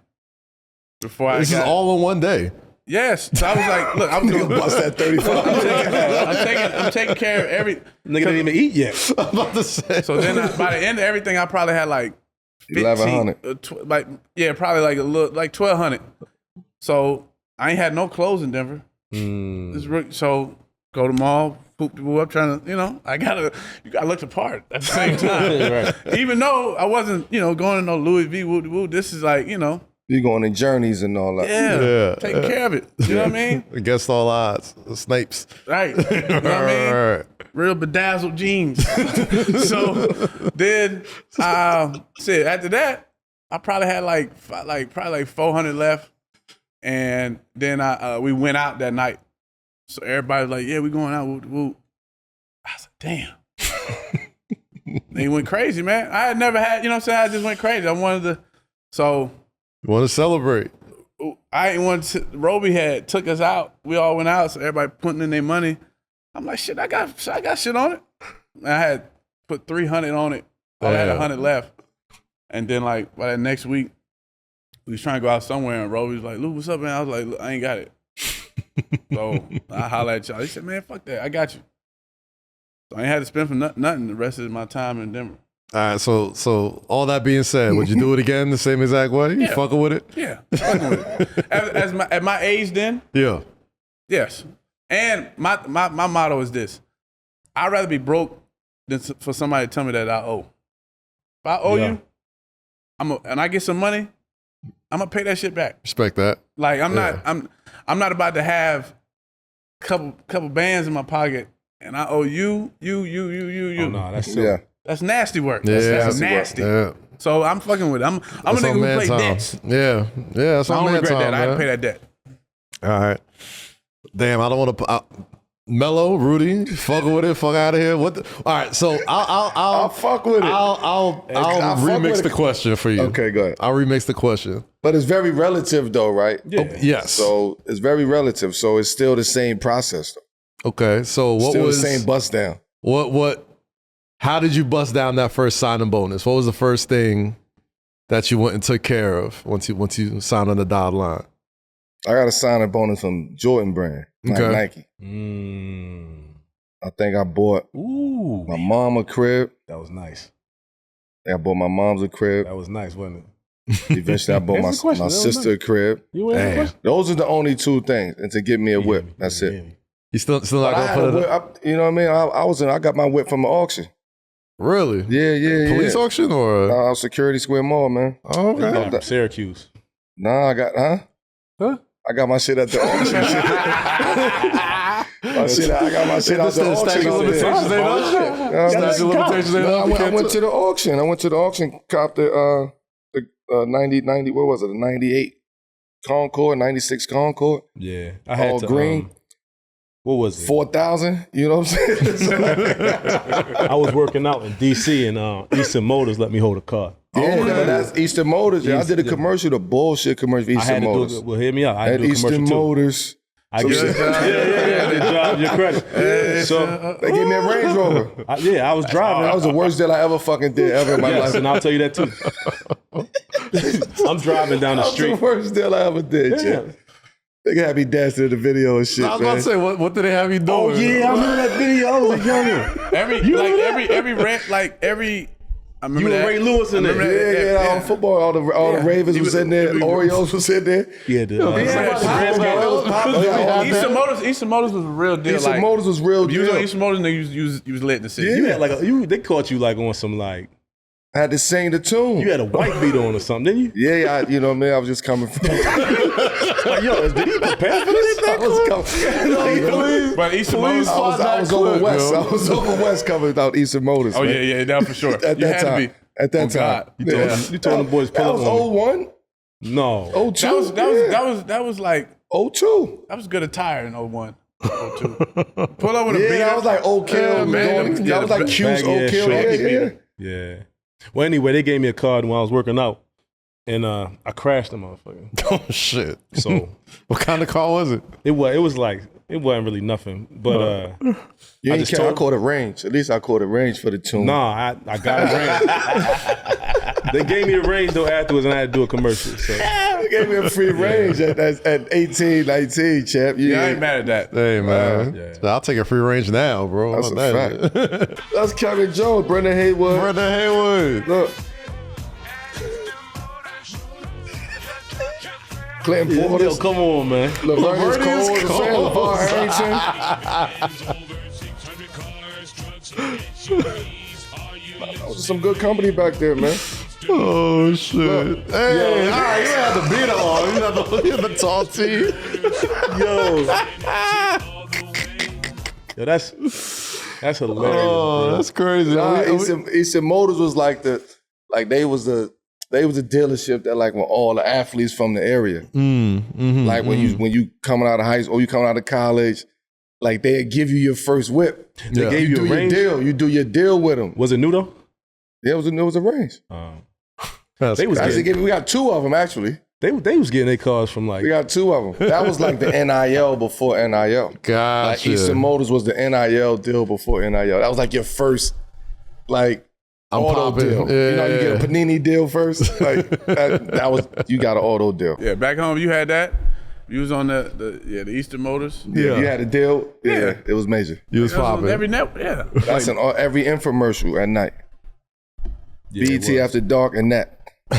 before This is all in one day. Yes. So I was like, look, I'm gonna bust that 35. I'm taking care of every Nigga didn't even eat yet. I'm about to say. So then by the end of everything, I probably had like 1,100. Probably like a little, like 1,200. So I ain't had no clothes in Denver. So go to the mall, poop the boo up, trying to, you gotta look the part at the same time. Right. Even though I wasn't, going to no Louis V. Woo. This is like, You going in journeys and all that. Yeah. Taking care of it. You know what I mean? Against all odds. Snipes. Right. You know what I mean? Right. Real bedazzled jeans. So then, after that, I probably had like 400 left, and then we went out that night. So everybody was like, "Yeah, we going out." Woo. I was like, "Damn." They went crazy, man. I had never had, I just went crazy. I wanted to, so. You want to celebrate? I ain't want to. Roby took us out. We all went out, so everybody putting in their money. I'm like, shit, I got shit on it. And I had put 300 on it. I had 100 left. And then like by that next week, we was trying to go out somewhere, and Roby was like, "Luke, what's up, man?" I was like, "Look, I ain't got it." So I hollered at y'all. He said, "Man, fuck that. I got you." So I ain't had to spend for nothing the rest of my time in Denver. All right, so all that being said, would you do it again the same exact way? You fucking with it? Yeah, fucking with it. At my age then? Yeah. Yes. And my motto is this. I'd rather be broke than for somebody to tell me that I owe. If I owe you, and I get some money, I'm gonna pay that shit back. Respect that. Like I'm not about to have a couple bands in my pocket and I owe you. Oh no, that's silly. Yeah. That's nasty work. Yeah, that's nasty. Yeah. So I'm fucking with it. I'm a nigga who play debts. Yeah. That's I on don't man regret time, that. I had to man. pay that debt. All right. Damn, I don't want to. Mello, Rudy, fucking with it. Fuck out of here. All right, so I'll fuck with it. I'll remix the question for you. Okay, go ahead. I'll remix the question. But it's very relative though, right? Yeah. Oh, yes. So it's very relative. So it's still the same process though. Okay, so what Still was the same bust down. What? How did you bust down that first signing bonus? What was the first thing that you went and took care of once you signed on the dotted line? I got a signing bonus from Jordan brand, Nike. I think I bought my mom a crib. That was nice. I bought my mom's a crib. That was nice, wasn't it? Eventually, I bought my sister a crib. Those are the only two things, and to get me a whip. That's it. You still not gonna put it up? You know what I mean? I got my whip from an auction. Really? Yeah. Police auction or? Security Square Mall, man. Oh, okay. From Syracuse. Nah, I got, Huh? I got my shit at the auction. I got my shit out the auction. Statute of limitations ain't up. Statute of limitations ain't up. I went to the auction. Copped the 90, what was it? The 98 Concord, 96 Concord. Yeah. I had all to, green. What was it? 4,000. You know what I'm saying? I was working out in D.C. and Eastern Motors let me hold a car. Yeah, that's Eastern Motors. Yeah, I did a commercial, the bullshit commercial for Eastern Motors. Well, hear me out. I had At to do a Eastern commercial Motors. I get good job, your credit. So They gave me a Range Rover. I was driving. That was the worst deal I ever fucking did ever in my life. And I'll tell you that too. I'm driving down the That was street. the worst deal I ever did, Chip. They had me dancing to the video and shit, I was about to say, what did they have you doing? Oh yeah, I remember that video. I was a youngin'. I remember You and Ray Lewis in there. Yeah, all the football, all the Ravens was in there, Orioles was in there. Yeah, dude. Eastern Motors was a real deal. Eastern Motors was real If you was deal. on Eastern Motors, then you was lit in the city. You had they caught you like on some like I had to sing the tune. you had a white beat on or something, didn't you? Yeah, you know what I mean? I was just coming from. Like, yo, did he prepare for this? I was coming. But Eastern Motors, I was over west. I was over west coming without Eastern Motors. oh man. yeah, that for sure. At You that had to time. be. At that Oh, time. God. You told them boys pull That up was on me. 01? No. 02? That was like 02. that was good attire in 01. 02. Pull over the Yeah, beat. that was like Oak Hill. man. That was like Q's baggy Oak ass Hill. shorts. Yeah. Yeah. Well, anyway, they gave me a card when I was working out, and I crashed the motherfucker. Oh shit! So What kind of car was it? it wasn't really nothing, but You I ain't just care. I told- caught a range. At least I caught a range for the tune. nah, I got a range. They gave me a range though afterwards, and I had to do a commercial. So They gave me a free range at 18, 19, champ. Yeah, I ain't mad at that. Hey man, Yeah. I'll take a free range now, bro. That's How a about that? fact. That's Kevin Jones, Brendan Haywood. Brendan Haywood. Look. Clinton yo, Portis. come on, man. Lavernius Cole. LeVar Arrington. That was some good company back there, man. Oh shit! Hey, all right, you had the beat on. You had the tall tee. Yo, that's hilarious. Oh, bro. that's crazy. Nah, Eastern Motors was like they was a dealership that like when all the athletes from the area. Like when you coming out of high school or you coming out of college, like they'd give you your first whip. They Yeah. gave You you do a your range. deal. You do your deal with them. Was it new though? Yeah, it was a range. That's They was Actually, getting, we got two of them actually. they was getting their cars from like We got two of them. That was like the NIL before NIL. Like gotcha. Eastern Motors was the NIL deal before NIL. That was like your first like I'm auto popping. deal. Yeah, you know, you get a Panini deal first. Like that was you got an auto deal. Yeah, back home you had that. You was on the Eastern Motors. Yeah. You had a deal. Yeah, Yeah. it was major. You was That was on popping. every network. Yeah. That's in every infomercial at night. Yeah, it BT was. After Dark and that. BT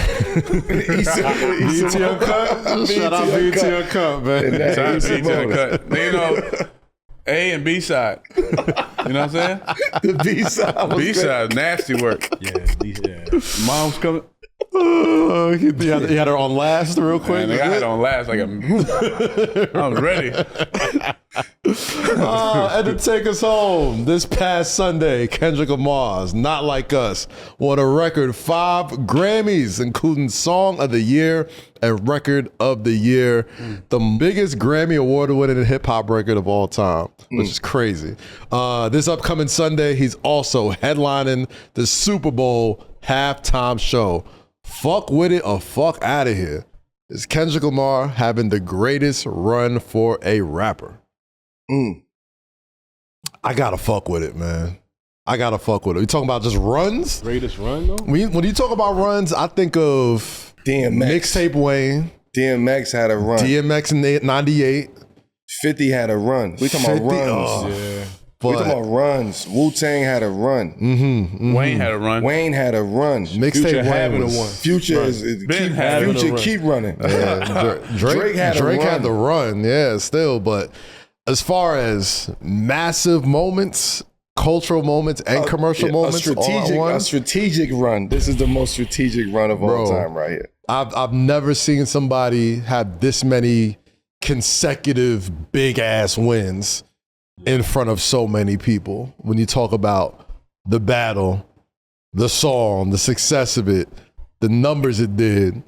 Uncut. Shout out BT Uncut, man. And that Shout out Eastern to BT Motors. Uncut. You know, A and B side. You know what I'm saying? The B side was B great. side, nasty work. Yeah. Mom's coming. Oh, you had her on last real quick. Man, I had it on last. Like I was ready. And to take us home, this past Sunday, Kendrick Lamar's Not Like Us won a record 5 Grammys, including Song of the Year and Record of the Year, the biggest Grammy award-winning hip-hop record of all time, which is crazy. This upcoming Sunday, he's also headlining the Super Bowl halftime show. Fuck with it or fuck out of here. Is Kendrick Lamar having the greatest run for a rapper? I gotta fuck with it, man. I gotta fuck with it. You talking about just runs? Greatest run though? When you talk about runs, I think of DMX. Mixtape Wayne, DMX had a run. DMX in '98. 50 had a run. We talking 50, about runs. oh. Yeah. We talking But about runs. Wu-Tang had a run. Wayne had a run. Wayne had a run. Mixtape Future Wayne having a was one. Future is Ben had a Future run. keep running. Drake had a run. had the run, yeah, still. But as far as massive moments, cultural moments, and commercial moments, all at a once, strategic run. This is the most strategic run of all Bro. time right here. I've never seen somebody have this many consecutive big ass wins in front of so many people. When you talk about the battle, the song, the success of it, the numbers it did.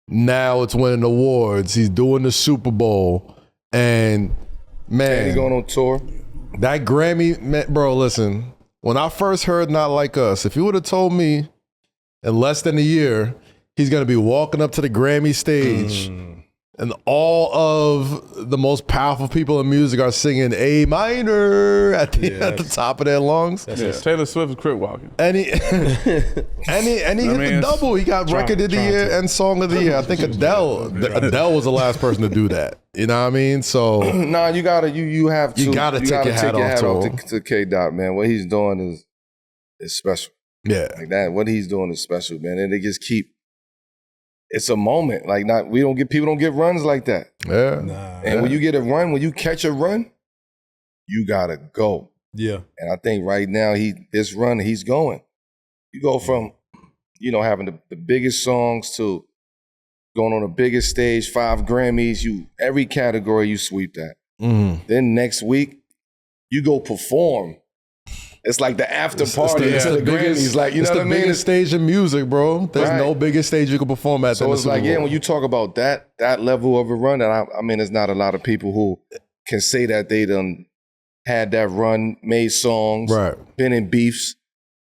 Now it's winning awards. He's doing the Super Bowl. And man, he's going on tour. That Grammy, man, bro, listen. When I first heard Not Like Us, if you would have told me in less than a year, he's going to be walking up to the Grammy stage and all of the most powerful people in music are singing A minor at the top of their lungs. Taylor Swift is crip walking. And he hit the double. He got Record of the Year and Song of the Year. I think Adele was the last person to do that. You know what I mean? So nah, you have to. You gotta take your hat off to K-Dot, man. What he's doing is special. Yeah. Like that. What he's doing is special, man. And they just keep. It's a moment. Like people don't get runs like that. Yeah. And when you get a run, when you catch a run, you gotta go. Yeah. And I think right now he's going. You go from, having the biggest songs to going on the biggest stage, 5 Grammys, every category you sweep that. Mm-hmm. Then next week, you go perform. It's like the after party to the Grammys. Like, you know what I mean? It's the biggest stage in music, bro. There's no bigger stage you can perform at than the Super Bowl. So it's like, when you talk about that level of a run, and I mean, there's not a lot of people who can say that they done had that run, made songs, been in beefs,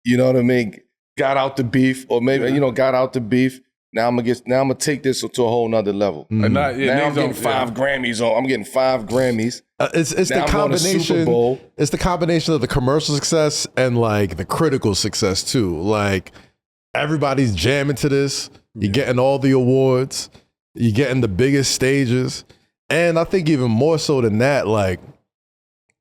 you know what I mean? Got out the beef, or maybe, got out the beef. Now I'm gonna take this to a whole nother level. Mm-hmm. Now I'm getting 5 Grammys on. I'm getting 5 Grammys. It's the combination. Super Bowl. It's the combination of the commercial success and like the critical success too. Like everybody's jamming to this. You're getting all the awards. You're getting the biggest stages, and I think even more so than that, like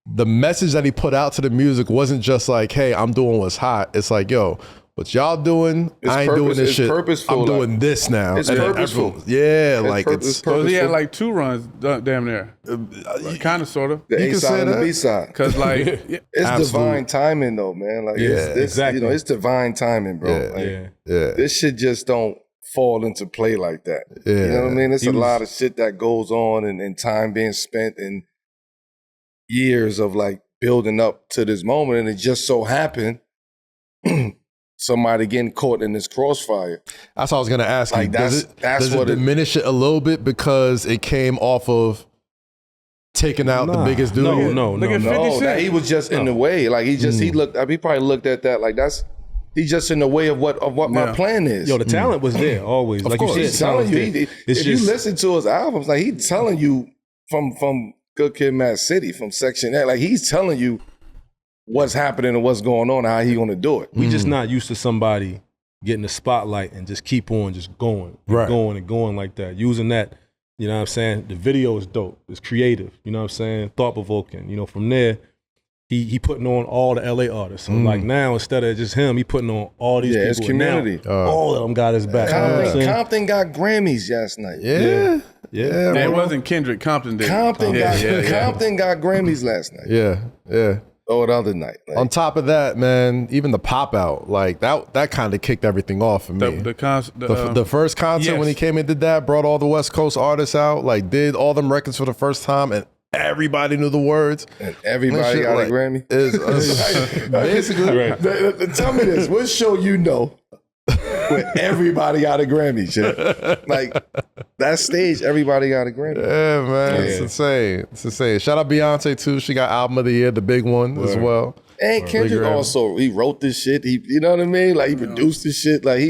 the message that he put out to the music wasn't just like, "Hey, I'm doing what's hot." It's like, "Yo, what y'all doing? I ain't doing this shit. Purposeful, I'm doing this now." It's purposeful. It's So he had like 2 runs, damn near. Kind of, sort of. The A side and the B side. Because like, it's divine timing though, man. Like, exactly. It's divine timing, bro. This shit just don't fall into play like that. Yeah. You know what I mean? It's a lot of shit that goes on and time being spent and years of like building up to this moment, and it just so happened. Somebody getting caught in this crossfire. That's what I was going to ask you. Like does it diminish it a little bit because it came off of taking out the biggest dude? No. That he was just in the way. Like he probably looked at that like he's just in the way of what my plan is. Yo, the talent was there always. Of like course, you said, he's telling you. If you listen to his albums, like he's telling you from Good Kid, Mad City, from Section A, like he's telling you what's happening and what's going on and how he gonna do it. We just not used to somebody getting the spotlight and just keep on just going, going like that. Using that, you know what I'm saying? The video is dope. It's creative, you know what I'm saying? Thought-provoking. From there, he putting on all the LA artists. So like now, instead of just him, he putting on all these people. His community. All of them got his back. Compton got Grammys last night. Yeah. It wasn't Kendrick. Compton did. Compton got Grammys last night. Yeah. Or the other night. Like, on top of that, man, even the pop out, like that kind of kicked everything off for me. The first concert when he came and did that, brought all the West Coast artists out, like did all them records for the first time, and everybody knew the words. And everybody got a Grammy. Basically, right. Tell me this: what show you know where everybody got a Grammy? Shit, like that stage, everybody got a Grammy. Yeah, man, it's insane. It's insane. Shout out Beyonce too. She got Album of the Year, the big one as well. And Kendrick also, he wrote this shit. You know what I mean? Like he produced this shit. Like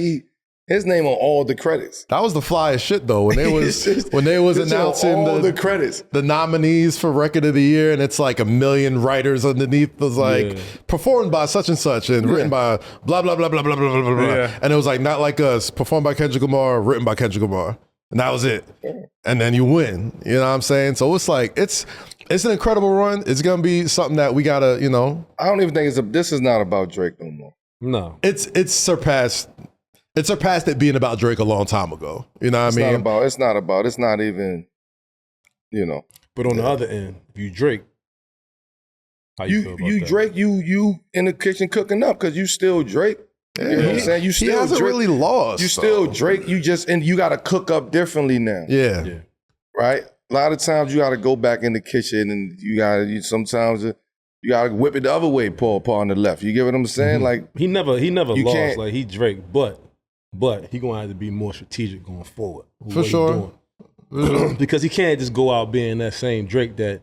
his name on all the credits. That was the flyest shit though. When they was announcing all the credits, the nominees for Record of the Year, and it's like a million writers underneath. It was like performed by such and such, and written by blah blah blah blah blah blah blah blah. And it was like Not Like Us, performed by Kendrick Lamar, written by Kendrick Lamar, and that was it. And then you win. You know what I'm saying? So it's like it's an incredible run. It's gonna be something that we gotta, I don't even think this is not about Drake no more. No, it's surpassed. It surpassed it being about Drake a long time ago. You know what I mean? It's not even, But on the other end, if you Drake, how you feel about that? Drake, you in the kitchen cooking up because you still Drake. You know what I'm saying? You still he hasn't Drake. really lost. You still Drake. You got to cook up differently now. Yeah. Right? A lot of times you got to go back in the kitchen and sometimes you got to whip it the other way, Paul on the left. You get what I'm saying? Mm-hmm. Like he never lost. Like he Drake, but he gonna have to be more strategic going forward. For sure. Because he can't just go out being that same Drake that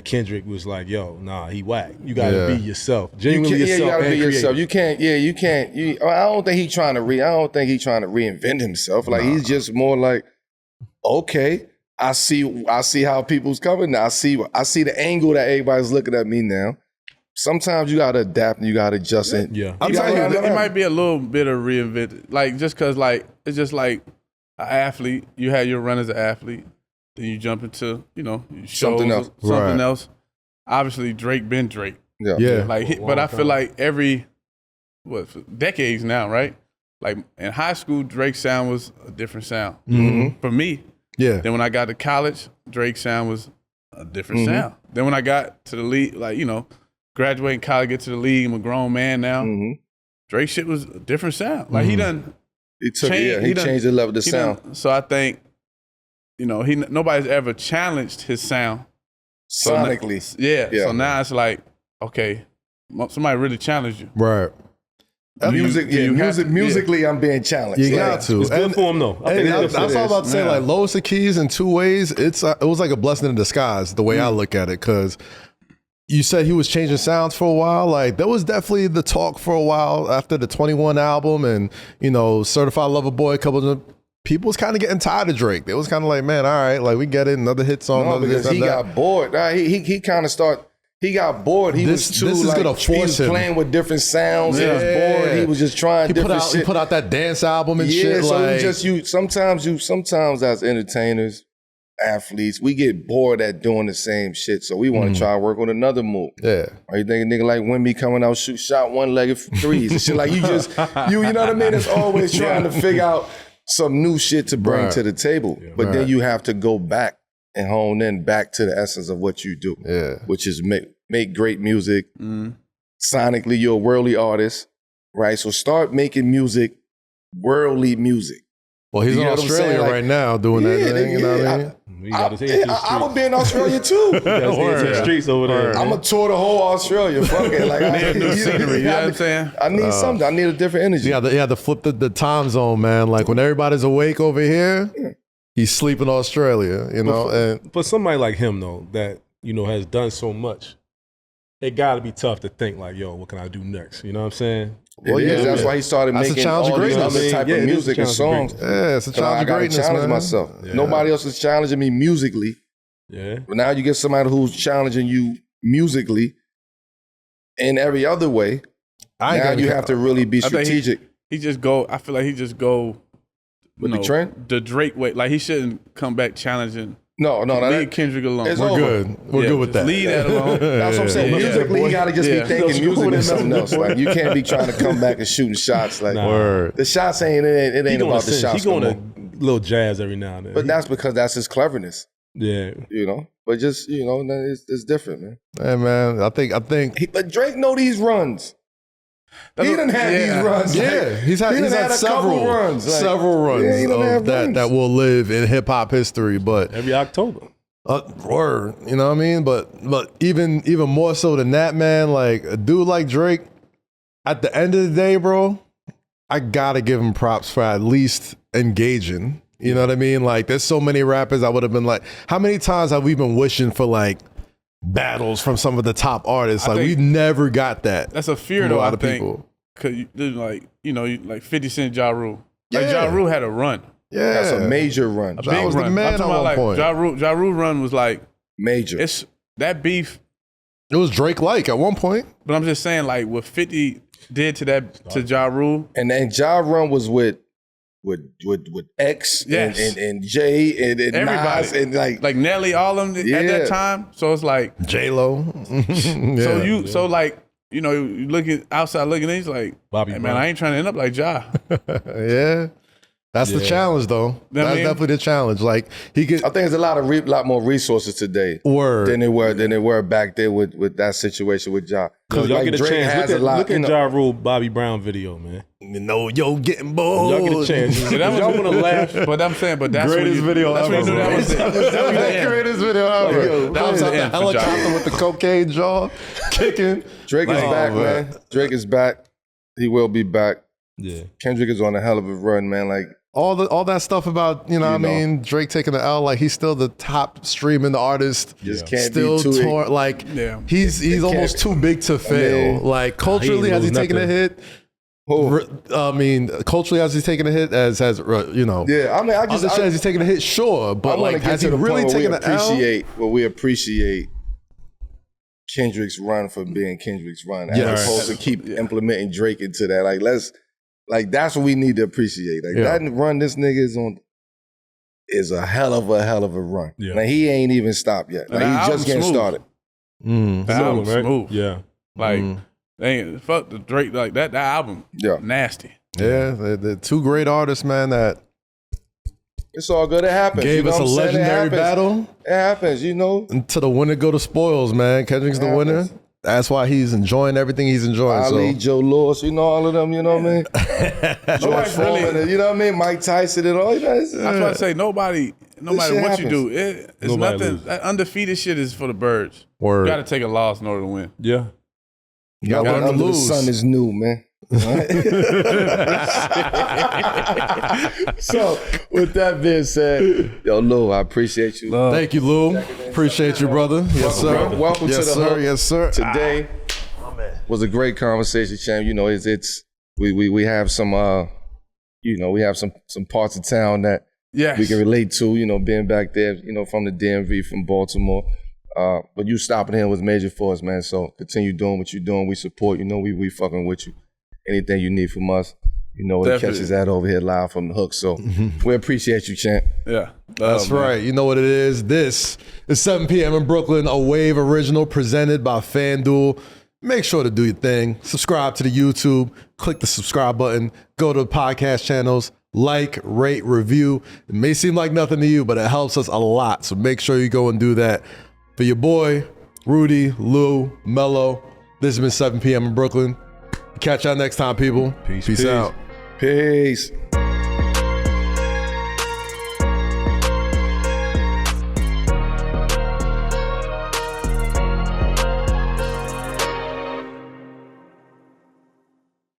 Kendrick was like, yo, nah, he whack. You gotta be yourself. Genuinely yourself. You gotta be creative. yourself. You can't. I don't think he's trying to reinvent himself. Like he's just more like, okay, I see how people's coming now. I see the angle that everybody's looking at me now. Sometimes you gotta adapt and you gotta adjust it. Yeah. It might be a little bit of reinvent. Like just cause like it's just like an athlete. You had your run as an athlete. Then you jump into, Something else. Right. else. Obviously, Drake been Drake. Yeah. Like, but I feel like for decades now, right? Like in high school, Drake's sound was a different sound for me. Yeah. Then when I got to college, Drake's sound was a different sound. Then when I got to the league, like graduating college, get to the league, I'm a grown man now. Drake shit was a different sound. Like he changed the level of the sound. So I think. Nobody's ever challenged his sound sonically. So now it's like, okay, somebody really challenged you. Right. Musically, I'm being challenged. You got to. It's good for him though. I think I was about to say, like, Lois the Keys in two ways. It was like a blessing in disguise, the way I look at it, because you said he was changing sounds for a while. Like, there was definitely the talk for a while after the 21 album and, Certified Lover Boy, a couple of people was kind of getting tired of Drake. They was kind of like, man, all right, like we get it, another hit song. No, because he got bored. He kind of he got bored. He was gonna force him. Playing with different sounds. He was bored. He was just trying different shit. He put out that dance album and shit. So sometimes as entertainers, athletes, we get bored at doing the same shit. So we want to try to work on another move. Yeah. Are you thinking nigga like Wemby coming out shot one-legged threes and shit like you know what I mean? It's always trying to figure out some new shit to bring to the table. Yeah. But then you have to go back and hone in back to the essence of what you do. Yeah. Which is make great music. Sonically, you're a worldly artist, right? So start making music, worldly music. Well, he's in Australia right now doing that thing, you know what I mean? I would be in Australia too. The streets over there. I'm gonna tour the whole Australia. Fuck it. Like, I need scenery, you know what I'm saying? I need something. I need a different energy. Yeah, to flip the time zone, man. Like when everybody's awake over here, he's sleeping in Australia, and for somebody like him though, that has done so much, it gotta be tough to think like, yo, what can I do next? You know what I'm saying? Well, that's why he started making all these other type of music and songs. Yeah, it's a challenge of greatness, challenge man. myself. Yeah. Nobody else is challenging me musically. Yeah. But now you get somebody who's challenging you musically in every other way. Now you have to really be strategic. I feel like he just go with the trend? The Drake way. Like he shouldn't come back challenging. No. Leave Kendrick alone. We're good. We're good with that. Leave that alone. That's what I'm saying. Musically, you got to just be thinking music is something else. Like you can't be trying to come back and shooting shots. Like the shots ain't about the shots. He's going to little jazz every now and then. But that's because that's his cleverness. Yeah. But just it's different, man. Hey man, I think. But Drake know these runs. He done had these runs. Yeah, he's had several runs. Several runs that will live in hip hop history. But every October. Word, you know what I mean? But even more so than that, man, like a dude like Drake, at the end of the day, bro, I gotta give him props for at least engaging. You know what I mean? Like there's so many rappers I would have been like, how many times have we been wishing for like battles from some of the top artists? Like we never got that. That's a fear though, I think. Cause like 50 Cent, Ja Rule. Like Ja Rule had a run. Yeah, that's a major run. That was the man at one point. Ja Rule run was like major. It's that beef. It was Drake-like at one point. But I'm just saying, like what 50 did to Ja Rule, and then Ja run was with X and Jay and everybody Nas and like Nelly, all of them at that time. So it's like J-Lo. You looking outside looking in, he's like, Bobby hey, man, I ain't trying to end up like Ja. Yeah. That's the challenge, though. That's definitely the challenge. Like I think there's a lot more resources today than there were back then with that situation with Ja. Because y'all get a chance. Look at Ja Rule Bobby Brown video, man. You know, yo, getting bold. Y'all get a chance. Y'all want to laugh. But I'm saying, but that's Greatest video that's ever. when you knew that was the Greatest video ever. Yo, That was the out the end for Ja helicopter Rule. with the cocaine jaw, kicking. Drake is back, man. Drake is back. He will be back. Yeah. Kendrick is on a hell of a run, man. Like, All that stuff about, you know what I mean, Drake taking the L, like he's still the top streaming artist. just can't Still be too torn, like Yeah. he's almost too big to fail. mean, like culturally, he has he lose taken a nothing. hit? Who? I mean, culturally, has he taken a hit? As you know, Yeah, I mean, has he taken a hit? Sure, I but want like, to get has to he the really point taken an L? we appreciate Kendrick's run for being Kendrick's run, Yes. as opposed to keep implementing Drake into that. Like that's what we need to appreciate. Like that run this nigga is on is a hell of a run. Yeah. Like he ain't even stopped yet. Like And the he's just getting album's started. The album's right? smooth. Yeah. Like, ain't fuck the Drake. Like that album, Yeah. nasty. Yeah, they're two great artists, man. That It's all good. It happens. gave You know us a what I'm saying? It legendary happens. battle. It happens, you know. And to the winner go the spoils, man. Kendrick's the winner. happens. That's why he's enjoying everything he's enjoying. Ali, So Joe Lewis, you know all of them, you know what I mean? George Nobody's really. Foreman, you know what I mean? Mike Tyson and all. You know, it's- I was about to say nobody. No matter shit what you happens. do, it's Nobody nothing. loses. That undefeated shit is for the birds. word. You got to take a loss in order to win. Yeah. You got Nothing one to under the lose. sun is new, man. So, with that being said, yo, Lou, I appreciate you. Thank you, Lou. Appreciate you, brother. Yes, sir. Welcome yes, to the sir. Hook. Yes, sir. Today was a great conversation, champ. You know, we have some we have some parts of town that Yes. we can relate to, you know, being back there, you know, from the DMV, from Baltimore. But you stopping here was major for us, man. So continue doing what you're doing. We support, you know, we fucking with you. Anything you need from us, you know where to catch us at over here live from the Hook. So we appreciate you, champ. Yeah. That's man. right. You know what it is. This is 7 p.m. in Brooklyn, a Wave original presented by FanDuel. Make sure to do your thing. Subscribe to the YouTube. Click the subscribe button. Go to the podcast channels. Like, rate, review. It may seem like nothing to you, but it helps us a lot. So make sure you go and do that. For your boy, Rudy, Lou, Mello, this has been 7 p.m. in Brooklyn. Catch y'all next time, people. Peace out. Peace.